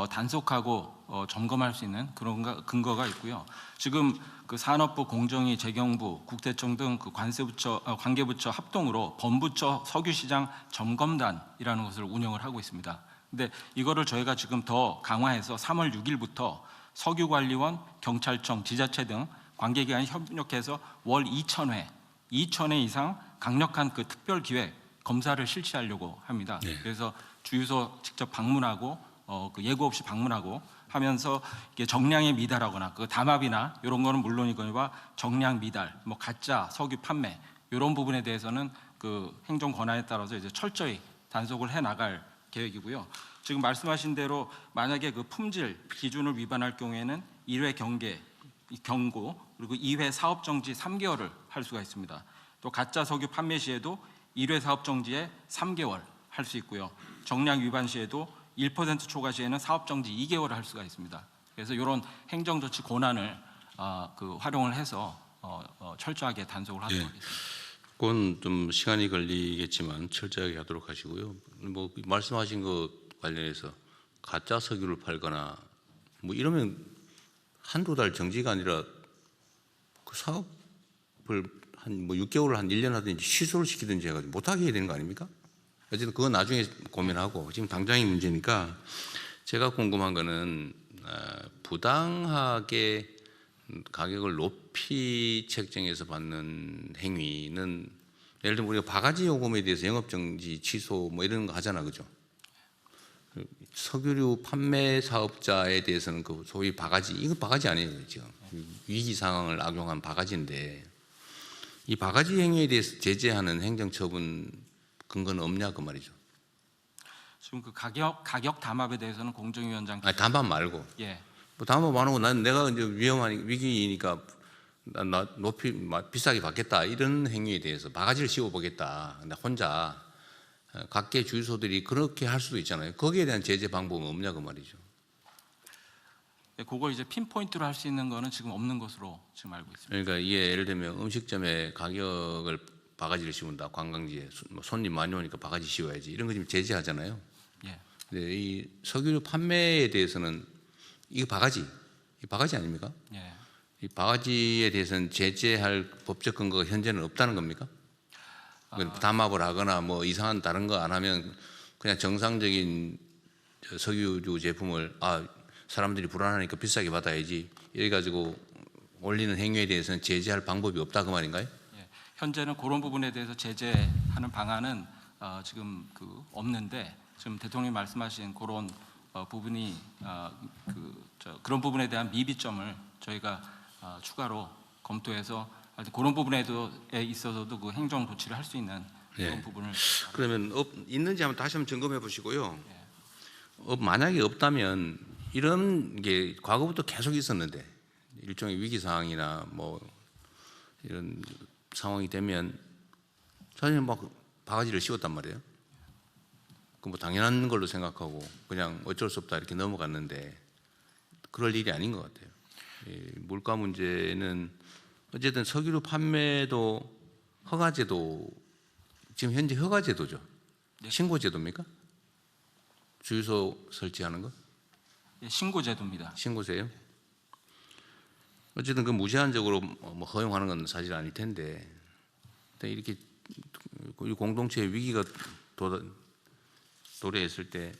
단속하고 점검할 수 있는 그런 근거가 있고요. 지금 그 산업부, 공정위, 재경부, 국세청 등 그 관계부처 합동으로 범부처 석유시장 점검단이라는 것을 운영을 하고 있습니다. 근데 이거를 저희가 지금 더 강화해서 3월 6일부터 석유관리원, 경찰청, 지자체 등 관계기관이 협력해서 월 2,000회 이상 강력한 그 특별기획 검사를 실시하려고 합니다. 네. 그래서 주유소 직접 방문하고 그 예고 없이 방문하고 하면서 이게 정량에 미달하거나 그 담합이나 이런 거는 물론이거니와 정량 미달, 뭐 가짜 석유 판매 이런 부분에 대해서는 그 행정 권한에 따라서 이제 철저히 단속을 해 나갈 계획이고요. 지금 말씀하신 대로 만약에 그 품질 기준을 위반할 경우에는 1회 경고 그리고 2회 사업 정지 3개월을 할 수가 있습니다. 또 가짜 석유 판매 시에도 1회 사업 정지에 3개월 할 수 있고요. 정량 위반 시에도 1% 초과 시에는 사업 정지 2개월을 할 수가 있습니다. 그래서 이런 행정 조치 권한을 그 활용을 해서 철저하게 단속을 하도록 예. 하겠습니다. 그건 좀 시간이 걸리겠지만 철저하게 하도록 하시고요. 뭐 말씀하신 것 관련해서 가짜 석유를 팔거나 뭐 이러면 한두 달 정지가 아니라 그 사업을 한 뭐 6개월을 한 1년 하든지 취소를 시키든지 해가지고 못하게 해야 되는 거 아닙니까? 어쨌든 그건 나중에 고민하고 지금 당장의 문제니까 제가 궁금한 거는 부당하게 가격을 높이 책정해서 받는 행위는 예를 들면 우리가 바가지 요금에 대해서 영업정지 취소 뭐 이런 거 하잖아, 그죠? 석유류 판매 사업자에 대해서는 그 소위 바가지, 이거 바가지 아니에요, 지금 위기 상황을 악용한 바가지인데 이 바가지 행위에 대해서 제재하는 행정처분 근거는 없냐 그 말이죠. 지금 그 가격 담합에 대해서는 공정위원장 아니 담합 말고. 예. 뭐 담합 안 하고 난 내가 이제 위험한 위기니까 나 높이 비싸게 받겠다 이런 행위에 대해서 바가지를 씌워보겠다. 나 혼자 각계 주유소들이 그렇게 할 수도 있잖아요. 거기에 대한 제재 방법은 없냐 그 말이죠. 예, 그걸 이제 핀포인트로 할 수 있는 거는 지금 없는 것으로 지금 알고 있습니다. 그러니까 이게 예를 들면 음식점에 가격을 바가지를 씌운다. 관광지에 손님 많이 오니까 바가지 씌워야지 이런 거 지금 제재하잖아요. 예. 근데 이 석유류 판매에 대해서는 이거 바가지 아닙니까? 예. 이 바가지에 대해서는 제재할 법적 근거가 현재는 없다는 겁니까? 담합을 하거나 뭐 이상한 다른 거 안 하면 그냥 정상적인 석유류 제품을 사람들이 불안하니까 비싸게 받아야지 이래 가지고 올리는 행위에 대해서는 제재할 방법이 없다 그 말인가요? 예. 현재는 그런 부분에 대해서 제재하는 방안은 지금 없는데 지금 대통령이 말씀하신 그런 부분이 그런 부분에 대한 미비점을 저희가 추가로 검토해서 그런 부분에 있어서도 그 행정 조치를 할 수 있는 그런 예. 부분을 그러면 있는지 한번 다시 한번 점검해 보시고요. 만약에 없다면 이런 게 과거부터 계속 있었는데 일종의 위기 상황이나 뭐 이런 상황이 되면 사실 막 바가지를 씌웠단 말이에요. 그 뭐 당연한 걸로 생각하고 그냥 어쩔 수 없다 이렇게 넘어갔는데 그럴 일이 아닌 것 같아요. 물가 문제는 어쨌든 석유류 판매도 허가제도 지금 현재 허가제도죠. 네. 신고제도입니까? 주유소 설치하는 거? 예, 신고제도입니다. 신고세요? 어쨌든 그 무제한적으로 뭐 허용하는 건 사실 아닐 텐데 이렇게 공동체의 위기가 도래했을 때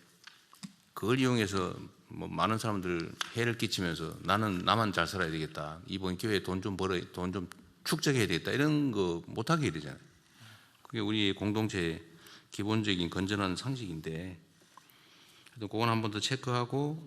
그걸 이용해서 뭐 많은 사람들 해를 끼치면서 나만 잘 살아야 되겠다. 이번 기회에 돈 좀 축적해야 되겠다. 이런 거 못하게 해야 되잖아요. 그게 우리 공동체의 기본적인 건전한 상식인데, 그건 한 번 더 체크하고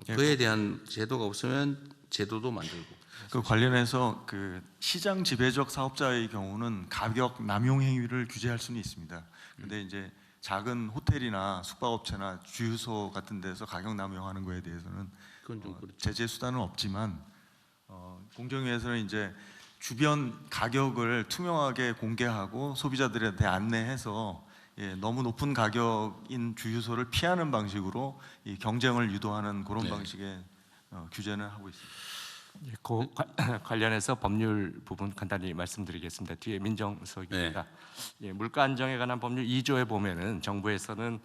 그에 대한 제도가 없으면 제도도 만들고. 그 관련해서 그 시장 지배적 사업자의 경우는 가격 남용 행위를 규제할 수는 있습니다. 근데 이제 작은 호텔이나 숙박업체나 주유소 같은 데서 가격 남용하는 거에 대해서는 그건 좀 그렇죠. 제재 수단은 없지만 공정위에서는 이제 주변 가격을 투명하게 공개하고 소비자들한테 안내해서 너무 높은 가격인 주유소를 피하는 방식으로 이 경쟁을 유도하는 그런 네. 방식의 규제는 하고 있습니다. 예, 관련해서 법률 부분 간단히 말씀드리겠습니다. 뒤에 민정수석입니다. 예, 물가 안정에 관한 법률 2조에 보면은 정부에서는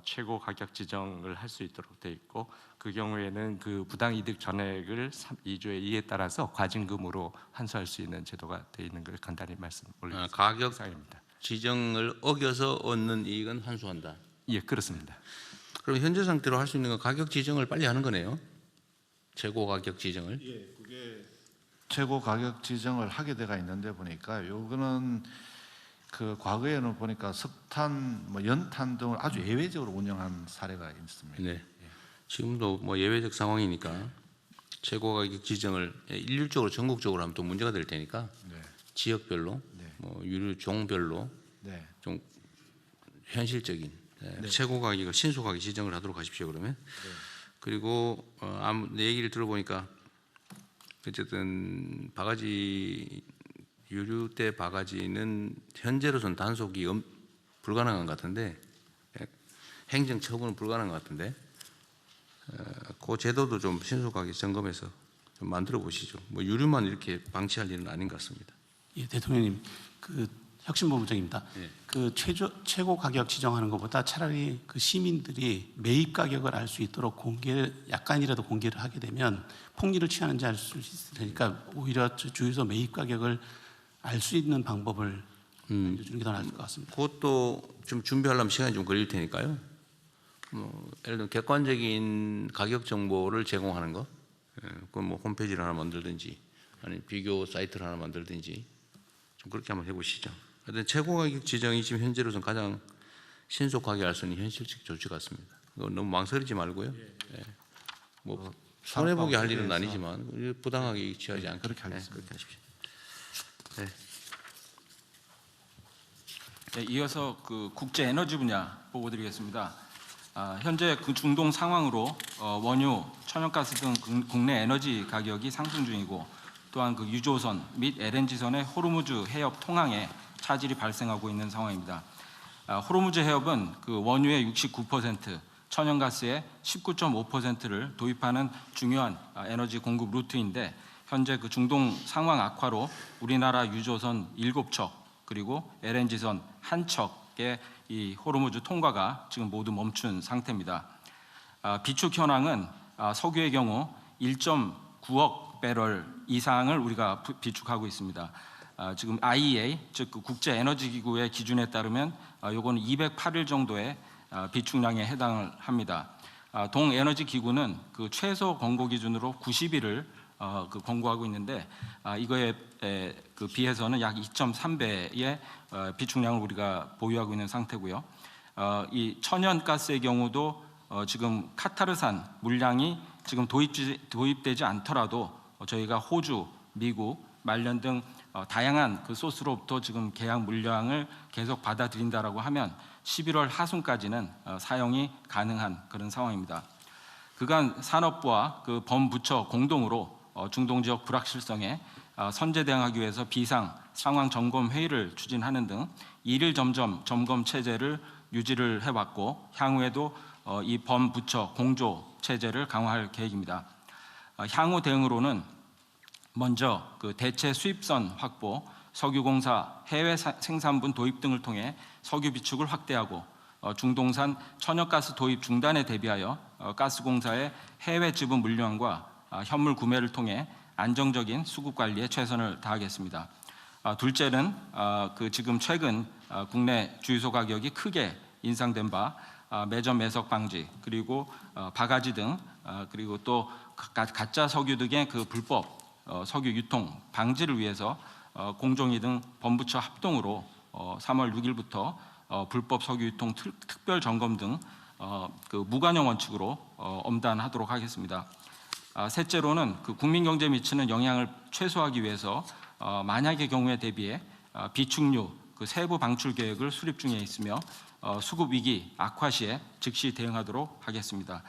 최고 가격 지정을 할 수 있도록 돼 있고, 그 경우에는 그 부당 이득 전액을 2조의 2에 따라서 과징금으로 환수할 수 있는 제도가 돼 있는 걸 간단히 말씀 올리겠습니다. 가격 이상입니다. 지정을 어겨서 얻는 이익은 환수한다. 예, 그렇습니다. 그럼 현재 상태로 할 수 있는 건 가격 지정을 빨리 하는 거네요. 최고 가격 지정을. 최고 가격 지정을 하게 돼가 있는데 보니까 요거는 그 과거에는 보니까 석탄, 뭐 연탄 등을 아주 예외적으로 운영한 사례가 있습니다. 네. 지금도 뭐 예외적 상황이니까 최고 가격 지정을 일률적으로 전국적으로 하면 또 문제가 될 테니까 네. 지역별로, 네. 뭐 유류 종별로 네. 좀 현실적인 최고 가격을 신속하게 지정을 하도록 하십시오. 그러면 그리고 내 얘기를 들어보니까 어쨌든 바가지 유류대 바가지는 현재로서는 단속이 불가능한 것 같은데, 행정 처분은 불가능한 것 같은데, 그 제도도 좀 신속하게 점검해서 좀 만들어 보시죠. 뭐 유류만 이렇게 방치할 일은 아닌 것 같습니다. 예, 대통령님, 그 혁신본부장입니다. 예. 그 최고 가격 지정하는 것보다 차라리 그 시민들이 매입 가격을 알 수 있도록 약간이라도 공개를 하게 되면 폭리를 취하는지 알 수 있을 테니까 오히려 주유소 매입 가격을 알 수 있는 방법을 알려주는 게 더 나을 것 같습니다. 그것도 좀 준비하려면 시간이 좀 걸릴 테니까요. 예를 들면 객관적인 가격 정보를 제공하는 거, 그건 뭐 홈페이지를 하나 만들든지 아니면 비교 사이트를 하나 만들든지 좀 그렇게 한번 해보시죠. 하여튼 최고 가격 지정이 지금 현재로서는 가장 신속하게 할 수 있는 현실적 조치 같습니다. 너무 망설이지 말고요. 뭐 손해 보게 할 일은 아니지만 부당하게 취하지 않게 그렇게 하겠습니다. 그렇게 하십시오. 네, 이어서 그 국제 에너지 분야 보고드리겠습니다. 현재 그 중동 상황으로 원유, 천연가스 등 국내 에너지 가격이 상승 중이고, 또한 그 유조선 및 LNG선의 호르무즈 해협 통항에 차질이 발생하고 있는 상황입니다. 호르무즈 해협은 그 원유의 69%, 천연가스의 19.5%를 도입하는 중요한 에너지 공급 루트인데, 현재 그 중동 상황 악화로 우리나라 유조선 7척 그리고 LNG선 1척의 이 호르무즈 통과가 지금 모두 멈춘 상태입니다. 비축 현황은 석유의 경우 1.9억 배럴 이상을 우리가 비축하고 있습니다. 지금 IEA 즉 그 국제 에너지 기구의 기준에 따르면 요거는 208일 정도의 비축량에 해당을 합니다. 동 에너지 기구는 그 최소 권고 기준으로 90일을 그 권고하고 있는데, 이거에 그 비해서는 약 2.3배의 비축량을 우리가 보유하고 있는 상태고요. 이 천연가스의 경우도 지금 카타르산 물량이 지금 도입되지 않더라도 저희가 호주, 미국, 말년 등 다양한 그 소스로부터 지금 계약 물량을 계속 받아들인다라고 하면 11월 하순까지는 사용이 가능한 그런 상황입니다. 그간 산업부와 그 범부처 공동으로 중동 지역 불확실성에 선제 대응하기 위해서 비상 상황 점검 회의를 추진하는 등 일일 점검 체제를 유지를 해왔고, 향후에도 이 범부처 공조 체제를 강화할 계획입니다. 향후 대응으로는 먼저 그 대체 수입선 확보, 석유공사 해외 생산분 도입 등을 통해 석유 비축을 확대하고, 중동산 천연가스 도입 중단에 대비하여 가스공사의 해외 지분 물량과 현물 구매를 통해 안정적인 수급 관리에 최선을 다하겠습니다. 둘째는 그 지금 최근 국내 주유소 가격이 크게 인상된 바 매점 매석 방지, 그리고 바가지 등 그리고 또 가짜 석유 등의 그 불법 석유 유통 방지를 위해서 공정위 등 범부처 합동으로 3월 6일부터 불법 석유 유통 특별 점검 등 그 무관용 원칙으로 엄단하도록 하겠습니다. 셋째로는 그 국민 경제에 미치는 영향을 최소화하기 위해서 만약의 경우에 대비해 비축유 그 세부 방출 계획을 수립 중에 있으며 수급 위기 악화 시에 즉시 대응하도록 하겠습니다.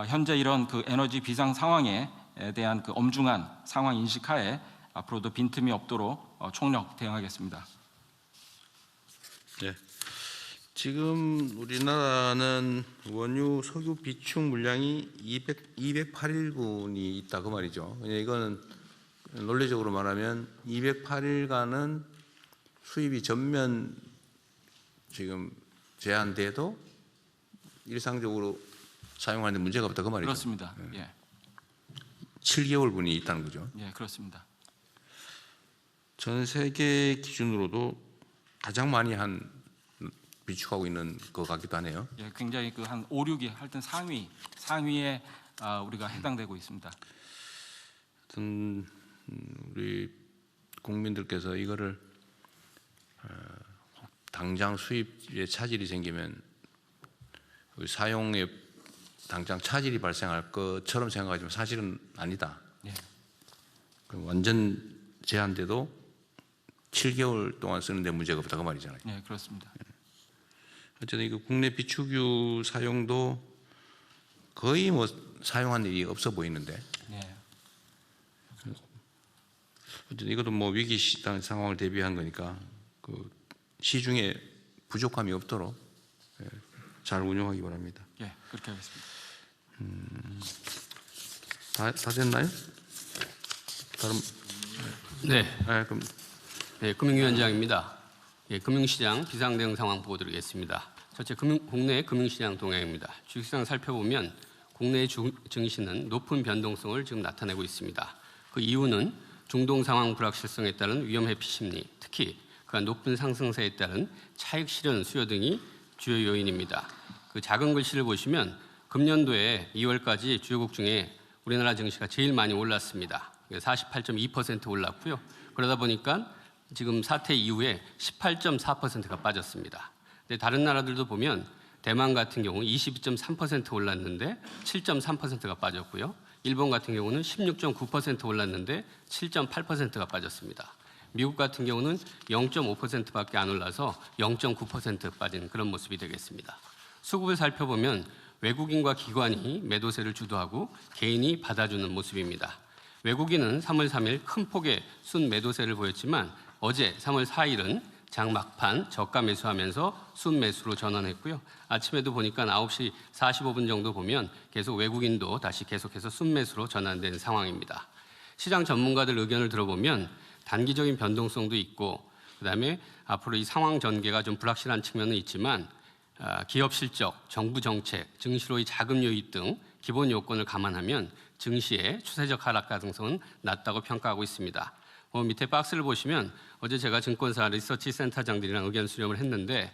현재 이런 그 에너지 비상 상황에 대한 그 엄중한 상황 인식하에 앞으로도 빈틈이 없도록 총력 대응하겠습니다. 네. 지금 우리나라는 원유 석유 비축 물량이 208일분이 있다 그 말이죠. 이거는 논리적으로 말하면 208일간은 수입이 전면 지금 제한돼도 일상적으로 사용하는 데 문제가 없다 그 말이죠. 그렇습니다. 예, 7개월분이 있다는 거죠. 예, 그렇습니다. 전 세계 기준으로도 가장 많이 비축하고 있는 것 같기도 하네요. 예, 굉장히 그 한 5, 6위 하여튼 상위에 우리가 해당되고 있습니다. 하여튼 우리 국민들께서 이거를 당장 수입에 차질이 생기면 사용에 당장 차질이 발생할 것처럼 생각하지만 사실은 아니다. 예. 완전 제한돼도 7개월 동안 쓰는데 문제가 없다 그 말이잖아요. 네, 그렇습니다. 어쨌든 이거 국내 비축유 사용도 거의 뭐 사용한 일이 없어 보이는데. 네. 어쨌든 이것도 뭐 위기 시장 상황을 대비한 거니까 그 시중에 부족함이 없도록 잘 운영하기 바랍니다. 예, 그렇게 하겠습니다. 다 됐나요? 다른 네, 그럼 네, 금융위원장입니다. 예, 금융시장 비상대응 상황 보고 드리겠습니다. 첫째, 국내 금융시장 동향입니다. 주식시장 살펴보면 국내 증시는 높은 변동성을 지금 나타내고 있습니다. 그 이유는 중동 상황 불확실성에 따른 위험 회피 심리, 특히 그간 높은 상승세에 따른 차익 실현 수요 등이 주요 요인입니다. 그 작은 글씨를 보시면 금년도에 2월까지 주요국 중에 우리나라 증시가 제일 많이 올랐습니다. 48.2% 올랐고요. 그러다 보니까 지금 사태 이후에 18.4%가 빠졌습니다. 근데 다른 나라들도 보면 대만 같은 경우 22.3% 올랐는데 7.3%가 빠졌고요. 일본 같은 경우는 16.9% 올랐는데 7.8%가 빠졌습니다. 미국 같은 경우는 0.5%밖에 안 올라서 0.9% 빠진 그런 모습이 되겠습니다. 수급을 살펴보면 외국인과 기관이 매도세를 주도하고 개인이 받아주는 모습입니다. 외국인은 3월 3일 큰 폭의 순 매도세를 보였지만 어제 3월 4일은 장 막판 저가 매수하면서 순 매수로 전환했고요. 아침에도 보니까 9시 45분 정도 보면 계속 외국인도 다시 계속해서 순 매수로 전환된 상황입니다. 시장 전문가들 의견을 들어보면 단기적인 변동성도 있고 그다음에 앞으로 이 상황 전개가 좀 불확실한 측면은 있지만 기업 실적, 정부 정책, 증시로의 자금 유입 등 기본 요건을 감안하면 증시의 추세적 하락 가능성은 낮다고 평가하고 있습니다. 밑에 박스를 보시면 어제 제가 증권사 리서치 센터장들이랑 의견 수렴을 했는데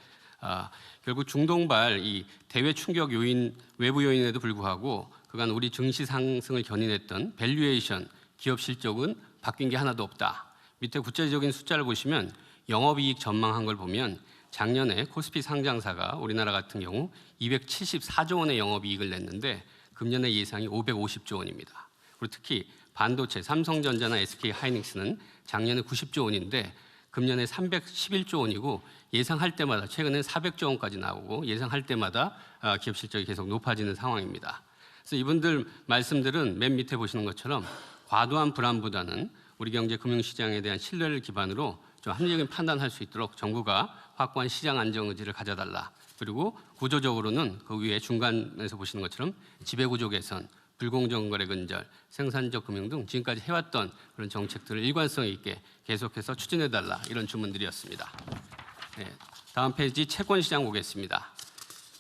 결국 중동발 이 대외 충격 요인, 외부 요인에도 불구하고 그간 우리 증시 상승을 견인했던 밸류에이션, 기업 실적은 바뀐 게 하나도 없다. 밑에 구체적인 숫자를 보시면 영업이익 전망한 걸 보면 작년에 코스피 상장사가 우리나라 같은 경우 274조 원의 영업이익을 냈는데 금년의 예상이 550조 원입니다. 그리고 특히 반도체, 삼성전자나 SK하이닉스는 작년에 90조 원인데 금년에 311조 원이고 예상할 때마다 최근에 400조 원까지 나오고 예상할 때마다 기업 실적이 계속 높아지는 상황입니다. 그래서 이분들 말씀들은 맨 밑에 보시는 것처럼 과도한 불안보다는 우리 경제 금융시장에 대한 신뢰를 기반으로 좀 합리적인 판단할 수 있도록 정부가 확고한 시장 안정 의지를 가져달라. 그리고 구조적으로는 그 위에 중간에서 보시는 것처럼 지배구조 개선, 불공정 거래 근절, 생산적 금융 등 지금까지 해왔던 그런 정책들을 일관성 있게 계속해서 추진해달라 이런 주문들이었습니다. 네, 다음 페이지 채권시장 보겠습니다.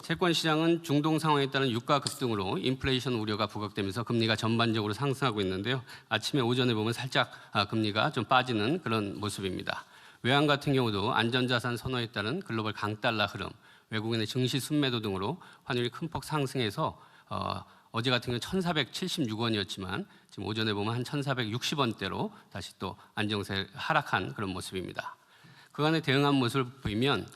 채권시장은 중동 상황에 따른 유가 급등으로 인플레이션 우려가 부각되면서 금리가 전반적으로 상승하고 있는데요. 아침에 오전에 보면 살짝 금리가 좀 빠지는 그런 모습입니다. 외환 같은 경우도 안전자산 선호에 따른 글로벌 강달러 흐름, 외국인의 증시 순매도 등으로 환율이 큰 폭 상승해서 어제 같은 경우는 1,476원이었지만 지금 오전에 보면 한 1,460원대로 다시 또 안정세 하락한 그런 모습입니다. 그간에 대응한 모습을 보이면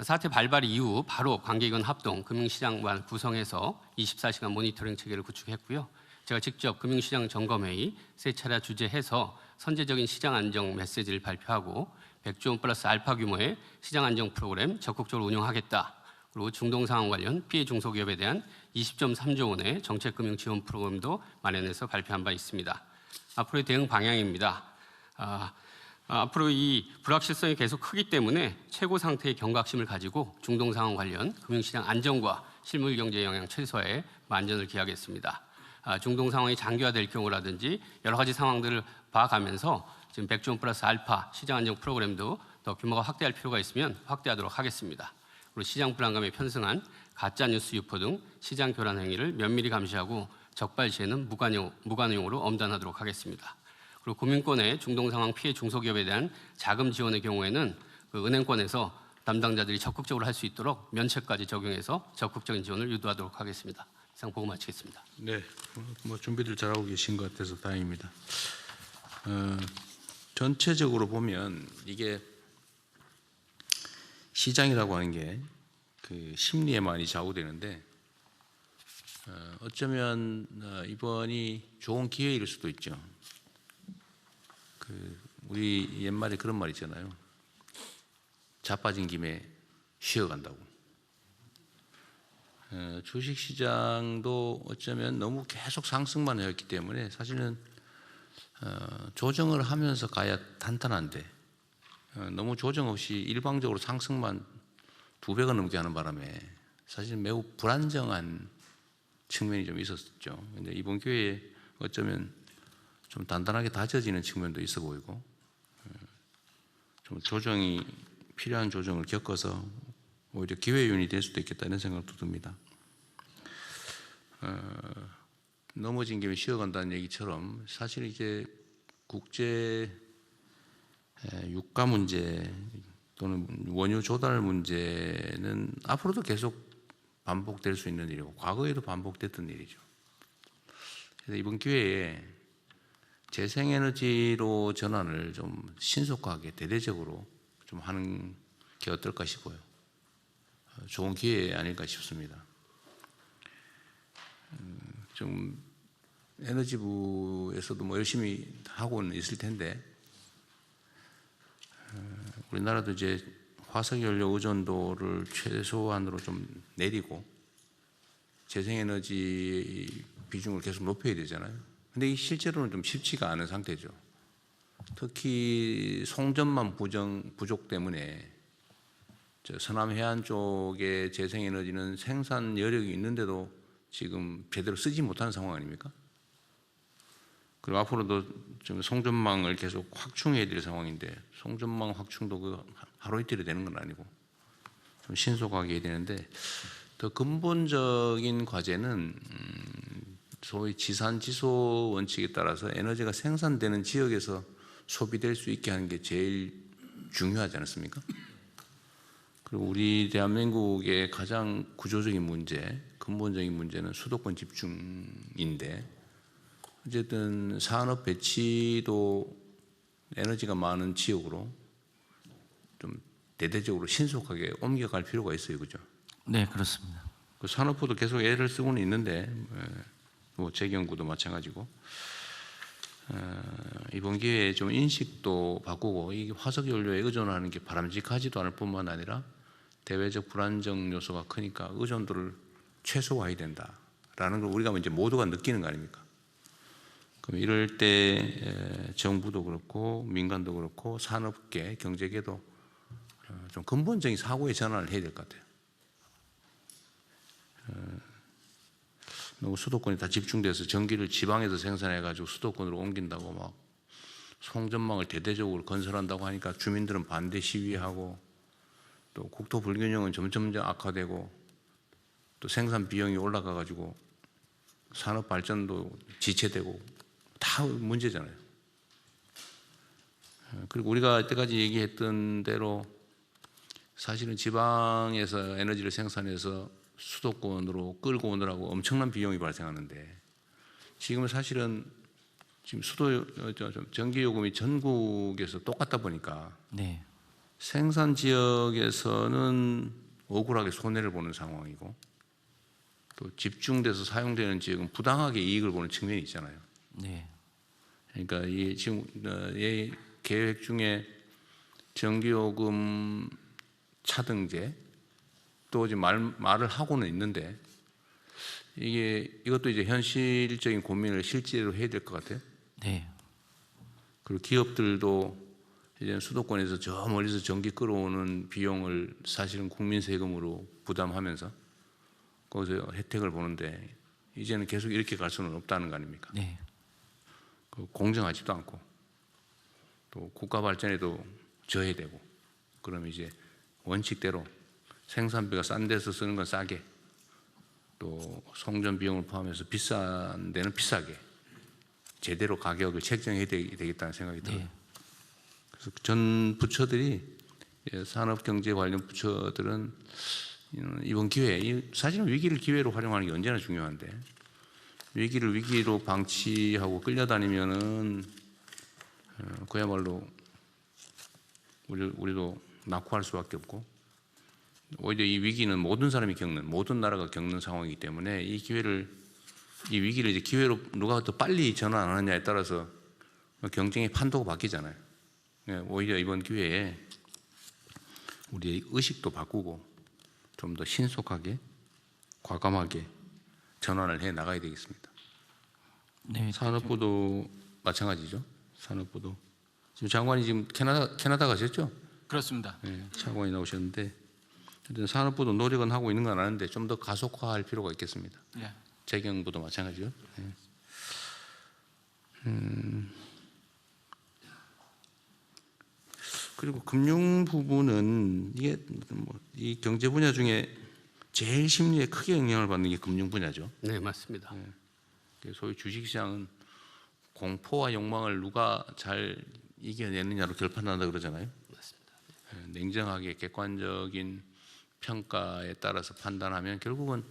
사태 발발 이후 바로 관계기관 합동 금융시장관 구성해서 24시간 모니터링 체계를 구축했고요. 제가 직접 금융시장 점검회의 3차례 주재해서 선제적인 시장 안정 메시지를 발표하고 100조 원 플러스 알파 규모의 시장 안정 프로그램 적극적으로 운영하겠다. 그리고 중동 상황 관련 피해 중소기업에 대한 20.3조 원의 정책금융 지원 프로그램도 마련해서 발표한 바 있습니다. 앞으로의 대응 방향입니다. 앞으로 이 불확실성이 계속 크기 때문에 최고 상태의 경각심을 가지고 중동 상황 관련 금융시장 안정과 실물 경제 영향 최소화에 만전을 기하겠습니다. 중동 상황이 장기화될 경우라든지 여러 가지 상황들을 봐가면서 지금 100조 원 플러스 알파 시장 안정 프로그램도 더 규모가 확대할 필요가 있으면 확대하도록 하겠습니다. 그리고 시장 불안감에 편승한 가짜 뉴스 유포 등 시장 교란 행위를 면밀히 감시하고 적발 시에는 무관용으로 엄단하도록 하겠습니다. 그리고 국민권의 중동 상황 피해 중소기업에 대한 자금 지원의 경우에는 그 은행권에서 담당자들이 적극적으로 할 수 있도록 면책까지 적용해서 적극적인 지원을 유도하도록 하겠습니다. 이상 보고 마치겠습니다. 네, 뭐 준비들 잘하고 계신 것 같아서 다행입니다. 전체적으로 보면 이게 시장이라고 하는 게 그 심리에 많이 좌우되는데 어쩌면 이번이 좋은 기회일 수도 있죠. 그 우리 옛말에 그런 말 있잖아요. 자빠진 김에 쉬어간다고. 주식시장도 어쩌면 너무 계속 상승만 해왔기 때문에 사실은 조정을 하면서 가야 탄탄한데 너무 조정 없이 일방적으로 상승만 2배가 넘게 하는 바람에 사실 매우 불안정한 측면이 좀 있었죠. 근데 이번 기회에 어쩌면 좀 단단하게 다져지는 측면도 있어 보이고 좀 조정이 필요한 조정을 겪어서 오히려 기회 요인이 될 수도 있겠다 이런 생각도 듭니다. 넘어진 김에 쉬어간다는 얘기처럼 사실 이제 국제 유가 문제 또는 원유 조달 문제는 앞으로도 계속 반복될 수 있는 일이고 과거에도 반복됐던 일이죠. 그래서 이번 기회에 재생에너지로 전환을 좀 신속하게 대대적으로 좀 하는 게 어떨까 싶어요. 좋은 기회 아닐까 싶습니다. 좀 에너지부에서도 뭐 열심히 하고는 있을 텐데 우리나라도 이제 화석연료 의존도를 최소한으로 좀 내리고 재생에너지 비중을 계속 높여야 되잖아요. 근데 이 실제로는 좀 쉽지가 않은 상태죠. 특히 송전망 부족 때문에 서남 해안 쪽의 재생에너지는 생산 여력이 있는데도 지금 제대로 쓰지 못하는 상황 아닙니까? 그리고 앞으로도 좀 송전망을 계속 확충해야 될 상황인데 송전망 확충도 그 하루 이틀이 되는 건 아니고 좀 신속하게 해야 되는데 더 근본적인 과제는 소위 지산지소 원칙에 따라서 에너지가 생산되는 지역에서 소비될 수 있게 하는 게 제일 중요하지 않습니까? 그리고 우리 대한민국의 가장 구조적인 문제, 근본적인 문제는 수도권 집중인데 어쨌든 산업 배치도 에너지가 많은 지역으로 좀 대대적으로 신속하게 옮겨갈 필요가 있어요, 그죠? 네, 그렇습니다. 그 산업부도 계속 애를 쓰고는 있는데 뭐 재경부도 마찬가지고 이번 기회에 좀 인식도 바꾸고 이 화석연료에 의존하는 게 바람직하지도 않을 뿐만 아니라 대외적 불안정 요소가 크니까 의존도를 최소화해야 된다라는 걸 우리가 이제 모두가 느끼는 거 아닙니까? 그럼 이럴 때 정부도 그렇고 민간도 그렇고 산업계, 경제계도 좀 근본적인 사고의 전환을 해야 될 것 같아요. 너무 수도권이 다 집중돼서 전기를 지방에서 생산해가지고 수도권으로 옮긴다고 막 송전망을 대대적으로 건설한다고 하니까 주민들은 반대 시위하고 또 국토 불균형은 점점 악화되고 또 생산 비용이 올라가가지고 산업 발전도 지체되고 다 문제잖아요. 그리고 우리가 이때까지 얘기했던 대로 사실은 지방에서 에너지를 생산해서 수도권으로 끌고 오느라고 엄청난 비용이 발생하는데 지금은 사실은 지금 전기요금이 전국에서 똑같다 보니까 네. 생산 지역에서는 억울하게 손해를 보는 상황이고 또 집중돼서 사용되는 지역은 부당하게 이익을 보는 측면이 있잖아요. 네. 그러니까 이 지금 이 계획 중에 전기요금 차등제 또 지금 말을 하고는 있는데 이것도 이제 현실적인 고민을 실제로 해야 될 것 같아요. 네. 그리고 기업들도 이제 수도권에서 저 멀리서 전기 끌어오는 비용을 사실은 국민 세금으로 부담하면서 거기서 혜택을 보는데 이제는 계속 이렇게 갈 수는 없다는 거 아닙니까? 네. 공정하지도 않고 또 국가 발전에도 저해되고 되고 그러면 이제 원칙대로 생산비가 싼 데서 쓰는 건 싸게 또 송전 비용을 포함해서 비싼 데는 비싸게 제대로 가격을 책정해야 되겠다는 생각이 들어요. 네. 그래서 전 부처들이 산업경제 관련 부처들은 이번 기회에 사실은 위기를 기회로 활용하는 게 언제나 중요한데 위기를 위기로 방치하고 끌려다니면은 그야말로 우리도 낙후할 수밖에 없고 오히려 이 위기는 모든 사람이 겪는 모든 나라가 겪는 상황이기 때문에 이 위기를 이제 기회로 누가 더 빨리 전환하느냐에 따라서 경쟁의 판도가 바뀌잖아요. 오히려 이번 기회에 우리의 의식도 바꾸고 좀 더 신속하게 과감하게 전환을 해 나가야 되겠습니다. 네. 산업부도 마찬가지죠. 산업부도 지금 장관이 지금 캐나다 가셨죠? 그렇습니다. 네, 차관이 나오셨는데 하여튼 산업부도 노력은 하고 있는 건 아는데 좀 더 가속화할 필요가 있겠습니다. 네. 재경부도 마찬가지죠. 네. 그리고 금융 부분은 이게 이 경제 분야 중에 제일 심리에 크게 영향을 받는 게 금융 분야죠. 네, 맞습니다. 소위 주식시장은 공포와 욕망을 누가 잘 이겨내느냐로 결판난다 그러잖아요. 맞습니다. 냉정하게 객관적인 평가에 따라서 판단하면 결국은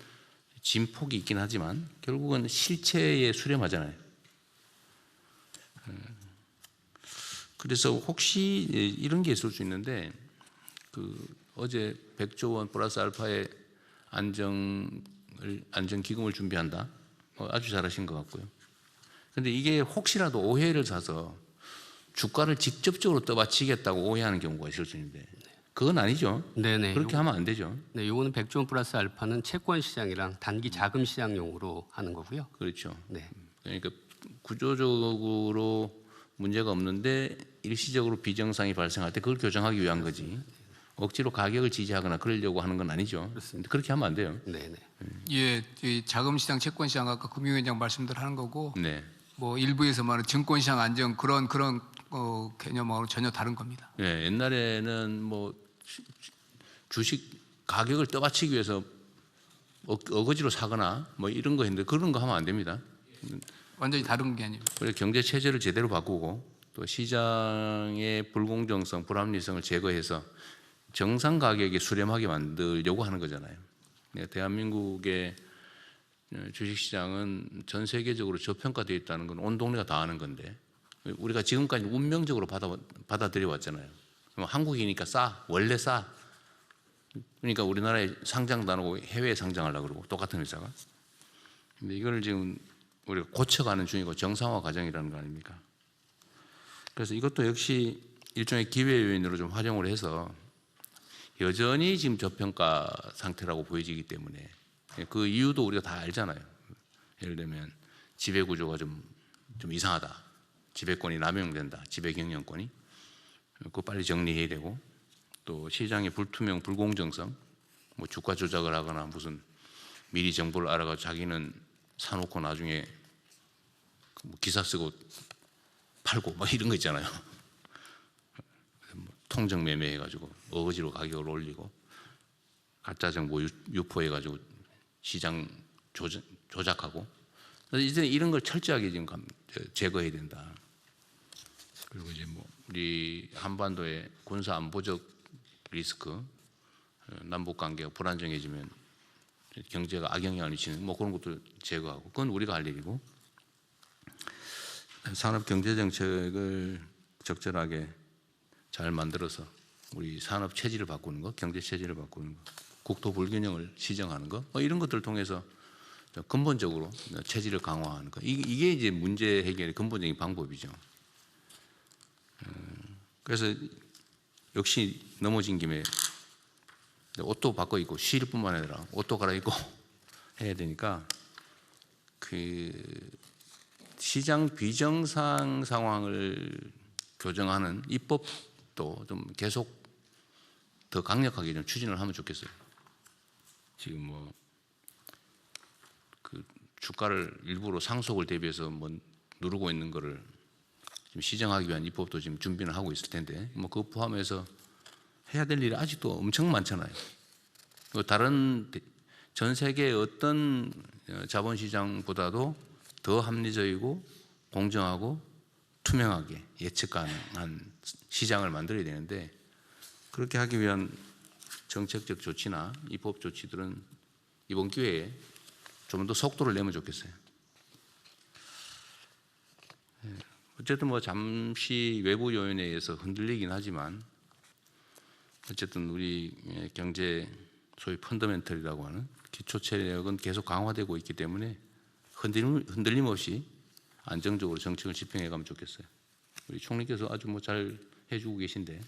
진폭이 있긴 하지만 결국은 실체에 수렴하잖아요. 그래서 혹시 이런 게 있을 수 있는데 어제 100조 원 플러스 알파의 안정기금을 준비한다. 아주 잘하신 것 같고요. 그런데 이게 혹시라도 오해를 사서 주가를 직접적으로 떠받치겠다고 오해하는 경우가 있을 수 있는데 그건 아니죠. 네네. 그렇게 하면 안 되죠. 네, 요거는 100조 원 플러스 알파는 채권 시장이랑 단기 자금 시장용으로 하는 거고요. 그렇죠. 네. 그러니까 구조적으로 문제가 없는데 일시적으로 비정상이 발생할 때 그걸 교정하기 위한 거지. 억지로 가격을 지지하거나 그러려고 하는 건 아니죠. 그렇습니다. 그렇게 하면 안 돼요. 네네. 예, 이 자금시장, 채권시장 아까 금융위원장 말씀대로 하는 거고, 네. 뭐 일부에서 말하는 증권시장 안정 그런 개념하고 전혀 다른 겁니다. 네, 옛날에는 뭐 주식 가격을 떠받치기 위해서 어거지로 사거나 뭐 이런 거 했는데 그런 거 하면 안 됩니다. 완전히 다른 게 아니에요. 그래서 경제 체제를 제대로 바꾸고 또 시장의 불공정성, 불합리성을 제거해서 정상 가격에 수렴하게 만들려고 하는 거잖아요. 대한민국의 주식시장은 전 세계적으로 저평가되어 있다는 건 온 동네가 다 아는 건데 우리가 지금까지 운명적으로 받아들여 왔잖아요. 한국이니까 싸, 원래 싸. 그러니까 우리나라에 상장도 안 하고 해외에 상장하려고 그러고 똑같은 회사가. 근데 이거를 지금 우리가 고쳐가는 중이고 정상화 과정이라는 거 아닙니까? 그래서 이것도 역시 일종의 기회 요인으로 좀 활용을 해서 여전히 지금 저평가 상태라고 보여지기 때문에 그 이유도 우리가 다 알잖아요. 예를 들면 지배 구조가 좀 이상하다. 지배권이 남용된다. 지배 경영권이. 그거 빨리 정리해야 되고 또 시장의 불투명, 불공정성, 뭐 주가 조작을 하거나 무슨 미리 정보를 알아가지고 자기는 사놓고 나중에 뭐 기사 쓰고 팔고 막 이런 거 있잖아요. 통정 매매해가지고 어거지로 가격을 올리고 가짜 정보 유포해가지고 시장 조작하고 이제 이런 걸 철저하게 지금 제거해야 된다. 그리고 이제 뭐 우리 한반도의 군사 안보적 리스크 남북 관계가 불안정해지면 경제가 악영향을 미치는 뭐 그런 것도 제거하고 그건 우리가 할 일이고 산업 경제 정책을 적절하게 잘 만들어서 우리 산업 체질을 바꾸는 것, 경제 체질을 바꾸는 것, 국토 불균형을 시정하는 것, 뭐 이런 것들을 통해서 근본적으로 체질을 강화하는 것. 이게 이제 문제 해결의 근본적인 방법이죠. 그래서 역시 넘어진 김에 옷도 바꿔 입고 쉴 뿐만 아니라 옷도 갈아입고 해야 되니까 그 시장 비정상 상황을 교정하는 입법도 좀 계속 더 강력하게 좀 추진을 하면 좋겠어요. 지금 뭐 그 주가를 일부러 상속을 대비해서 뭐 누르고 있는 거를 지금 시정하기 위한 입법도 지금 준비를 하고 있을 텐데 뭐 그거 포함해서 해야 될 일이 아직도 엄청 많잖아요. 다른 전 세계의 어떤 자본시장보다도 더 합리적이고 공정하고 투명하게 예측 가능한 시장을 만들어야 되는데 그렇게 하기 위한 정책적 조치나 입법 조치들은 이번 기회에 좀 더 속도를 내면 좋겠어요. 어쨌든 뭐 잠시 외부 요인에 의해서 흔들리긴 하지만 어쨌든 우리 경제 소위 펀더멘털이라고 하는 기초 체력은 계속 강화되고 있기 때문에 흔들림 없이 안정적으로 정책을 집행해 가면 좋겠어요. 우리 총리께서 아주 뭐 잘 해주고 계신데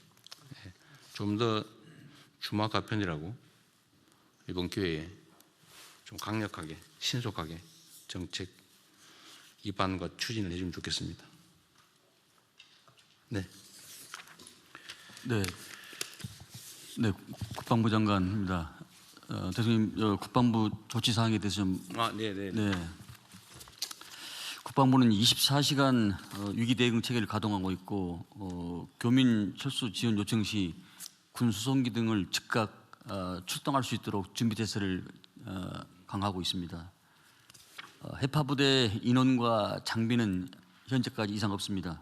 좀 더 주마가편이라고 이번 기회에 좀 강력하게 신속하게 정책 입안과 추진을 해주면 좋겠습니다. 네. 네, 국방부 장관입니다. 대통령 국방부 조치 사항에 대해서 좀 네. 국방부는 24시간 위기 대응 체계를 가동하고 있고 교민 철수 지원 요청 시 군 수송기 등을 즉각 출동할 수 있도록 준비 태세를 강화하고 있습니다. 해파부대 인원과 장비는 현재까지 이상 없습니다.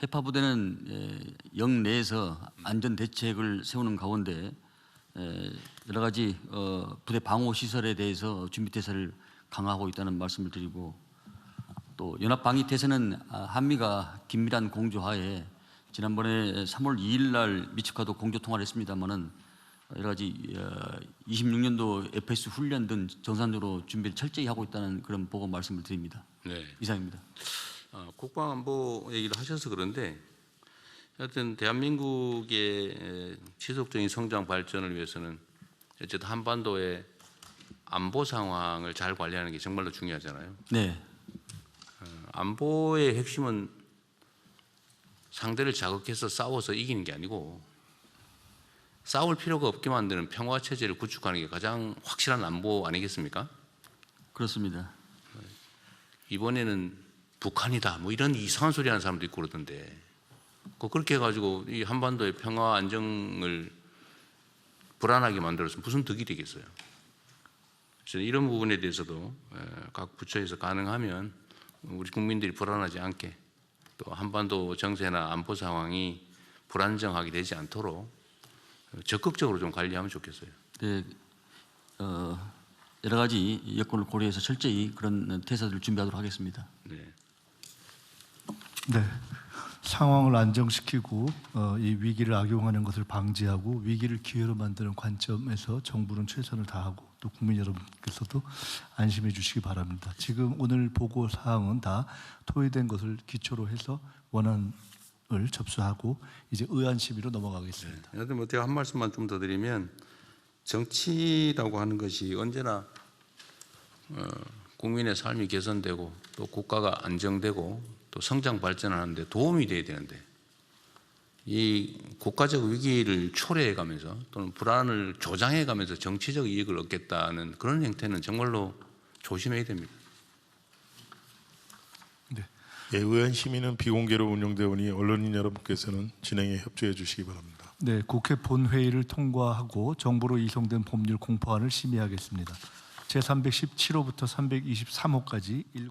해파부대는 영내에서 안전 대책을 세우는 가운데 여러 가지 부대 방호 시설에 대해서 준비 태세를 강화하고 있다는 말씀을 드리고 또 연합 방위 태세는 한미가 긴밀한 공조하에 지난번에 3월 2일 날 미측과도 공조 통화를 했습니다만은 여러 가지 26년도 FS 훈련 등 정상적으로 준비를 철저히 하고 있다는 그런 보고 말씀을 드립니다. 네. 이상입니다. 국방안보 얘기를 하셔서 그런데 하여튼 대한민국의 지속적인 성장 발전을 위해서는 어쨌든 한반도의 안보 상황을 잘 관리하는 게 정말로 중요하잖아요. 네. 안보의 핵심은 상대를 자극해서 싸워서 이기는 게 아니고 싸울 필요가 없게 만드는 평화 체제를 구축하는 게 가장 확실한 안보 아니겠습니까? 그렇습니다. 이번에는 북한이다 뭐 이런 이상한 소리 하는 사람도 있고 그러던데 그렇게 해가지고 이 한반도의 평화 안정을 불안하게 만들어서 무슨 득이 되겠어요. 그래서 이런 부분에 대해서도 각 부처에서 가능하면 우리 국민들이 불안하지 않게 또 한반도 정세나 안보 상황이 불안정하게 되지 않도록 적극적으로 좀 관리하면 좋겠어요. 네, 여러 가지 여건을 고려해서 철저히 그런 태세들을 준비하도록 하겠습니다. 네. 네, 상황을 안정시키고 이 위기를 악용하는 것을 방지하고 위기를 기회로 만드는 관점에서 정부는 최선을 다하고 또 국민 여러분께서도 안심해 주시기 바랍니다. 지금 오늘 보고 사항은 다 토의된 것을 기초로 해서 원안을 접수하고 이제 의안 심의로 넘어가겠습니다. 네. 뭐 제가 한 말씀만 좀 더 드리면 정치라고 하는 것이 언제나 국민의 삶이 개선되고 또 국가가 안정되고 또 성장 발전하는데 도움이 돼야 되는데 이 국가적 위기를 초래해가면서 또는 불안을 조장해가면서 정치적 이익을 얻겠다는 그런 행태는 정말로 조심해야 됩니다. 네. 예, 의안 심의는 비공개로 운영되어 오니 언론인 여러분께서는 진행에 협조해 주시기 바랍니다. 네, 국회 본회의를 통과하고 정부로 이송된 법률 공포안을 심의하겠습니다. 제317호부터 323호까지 7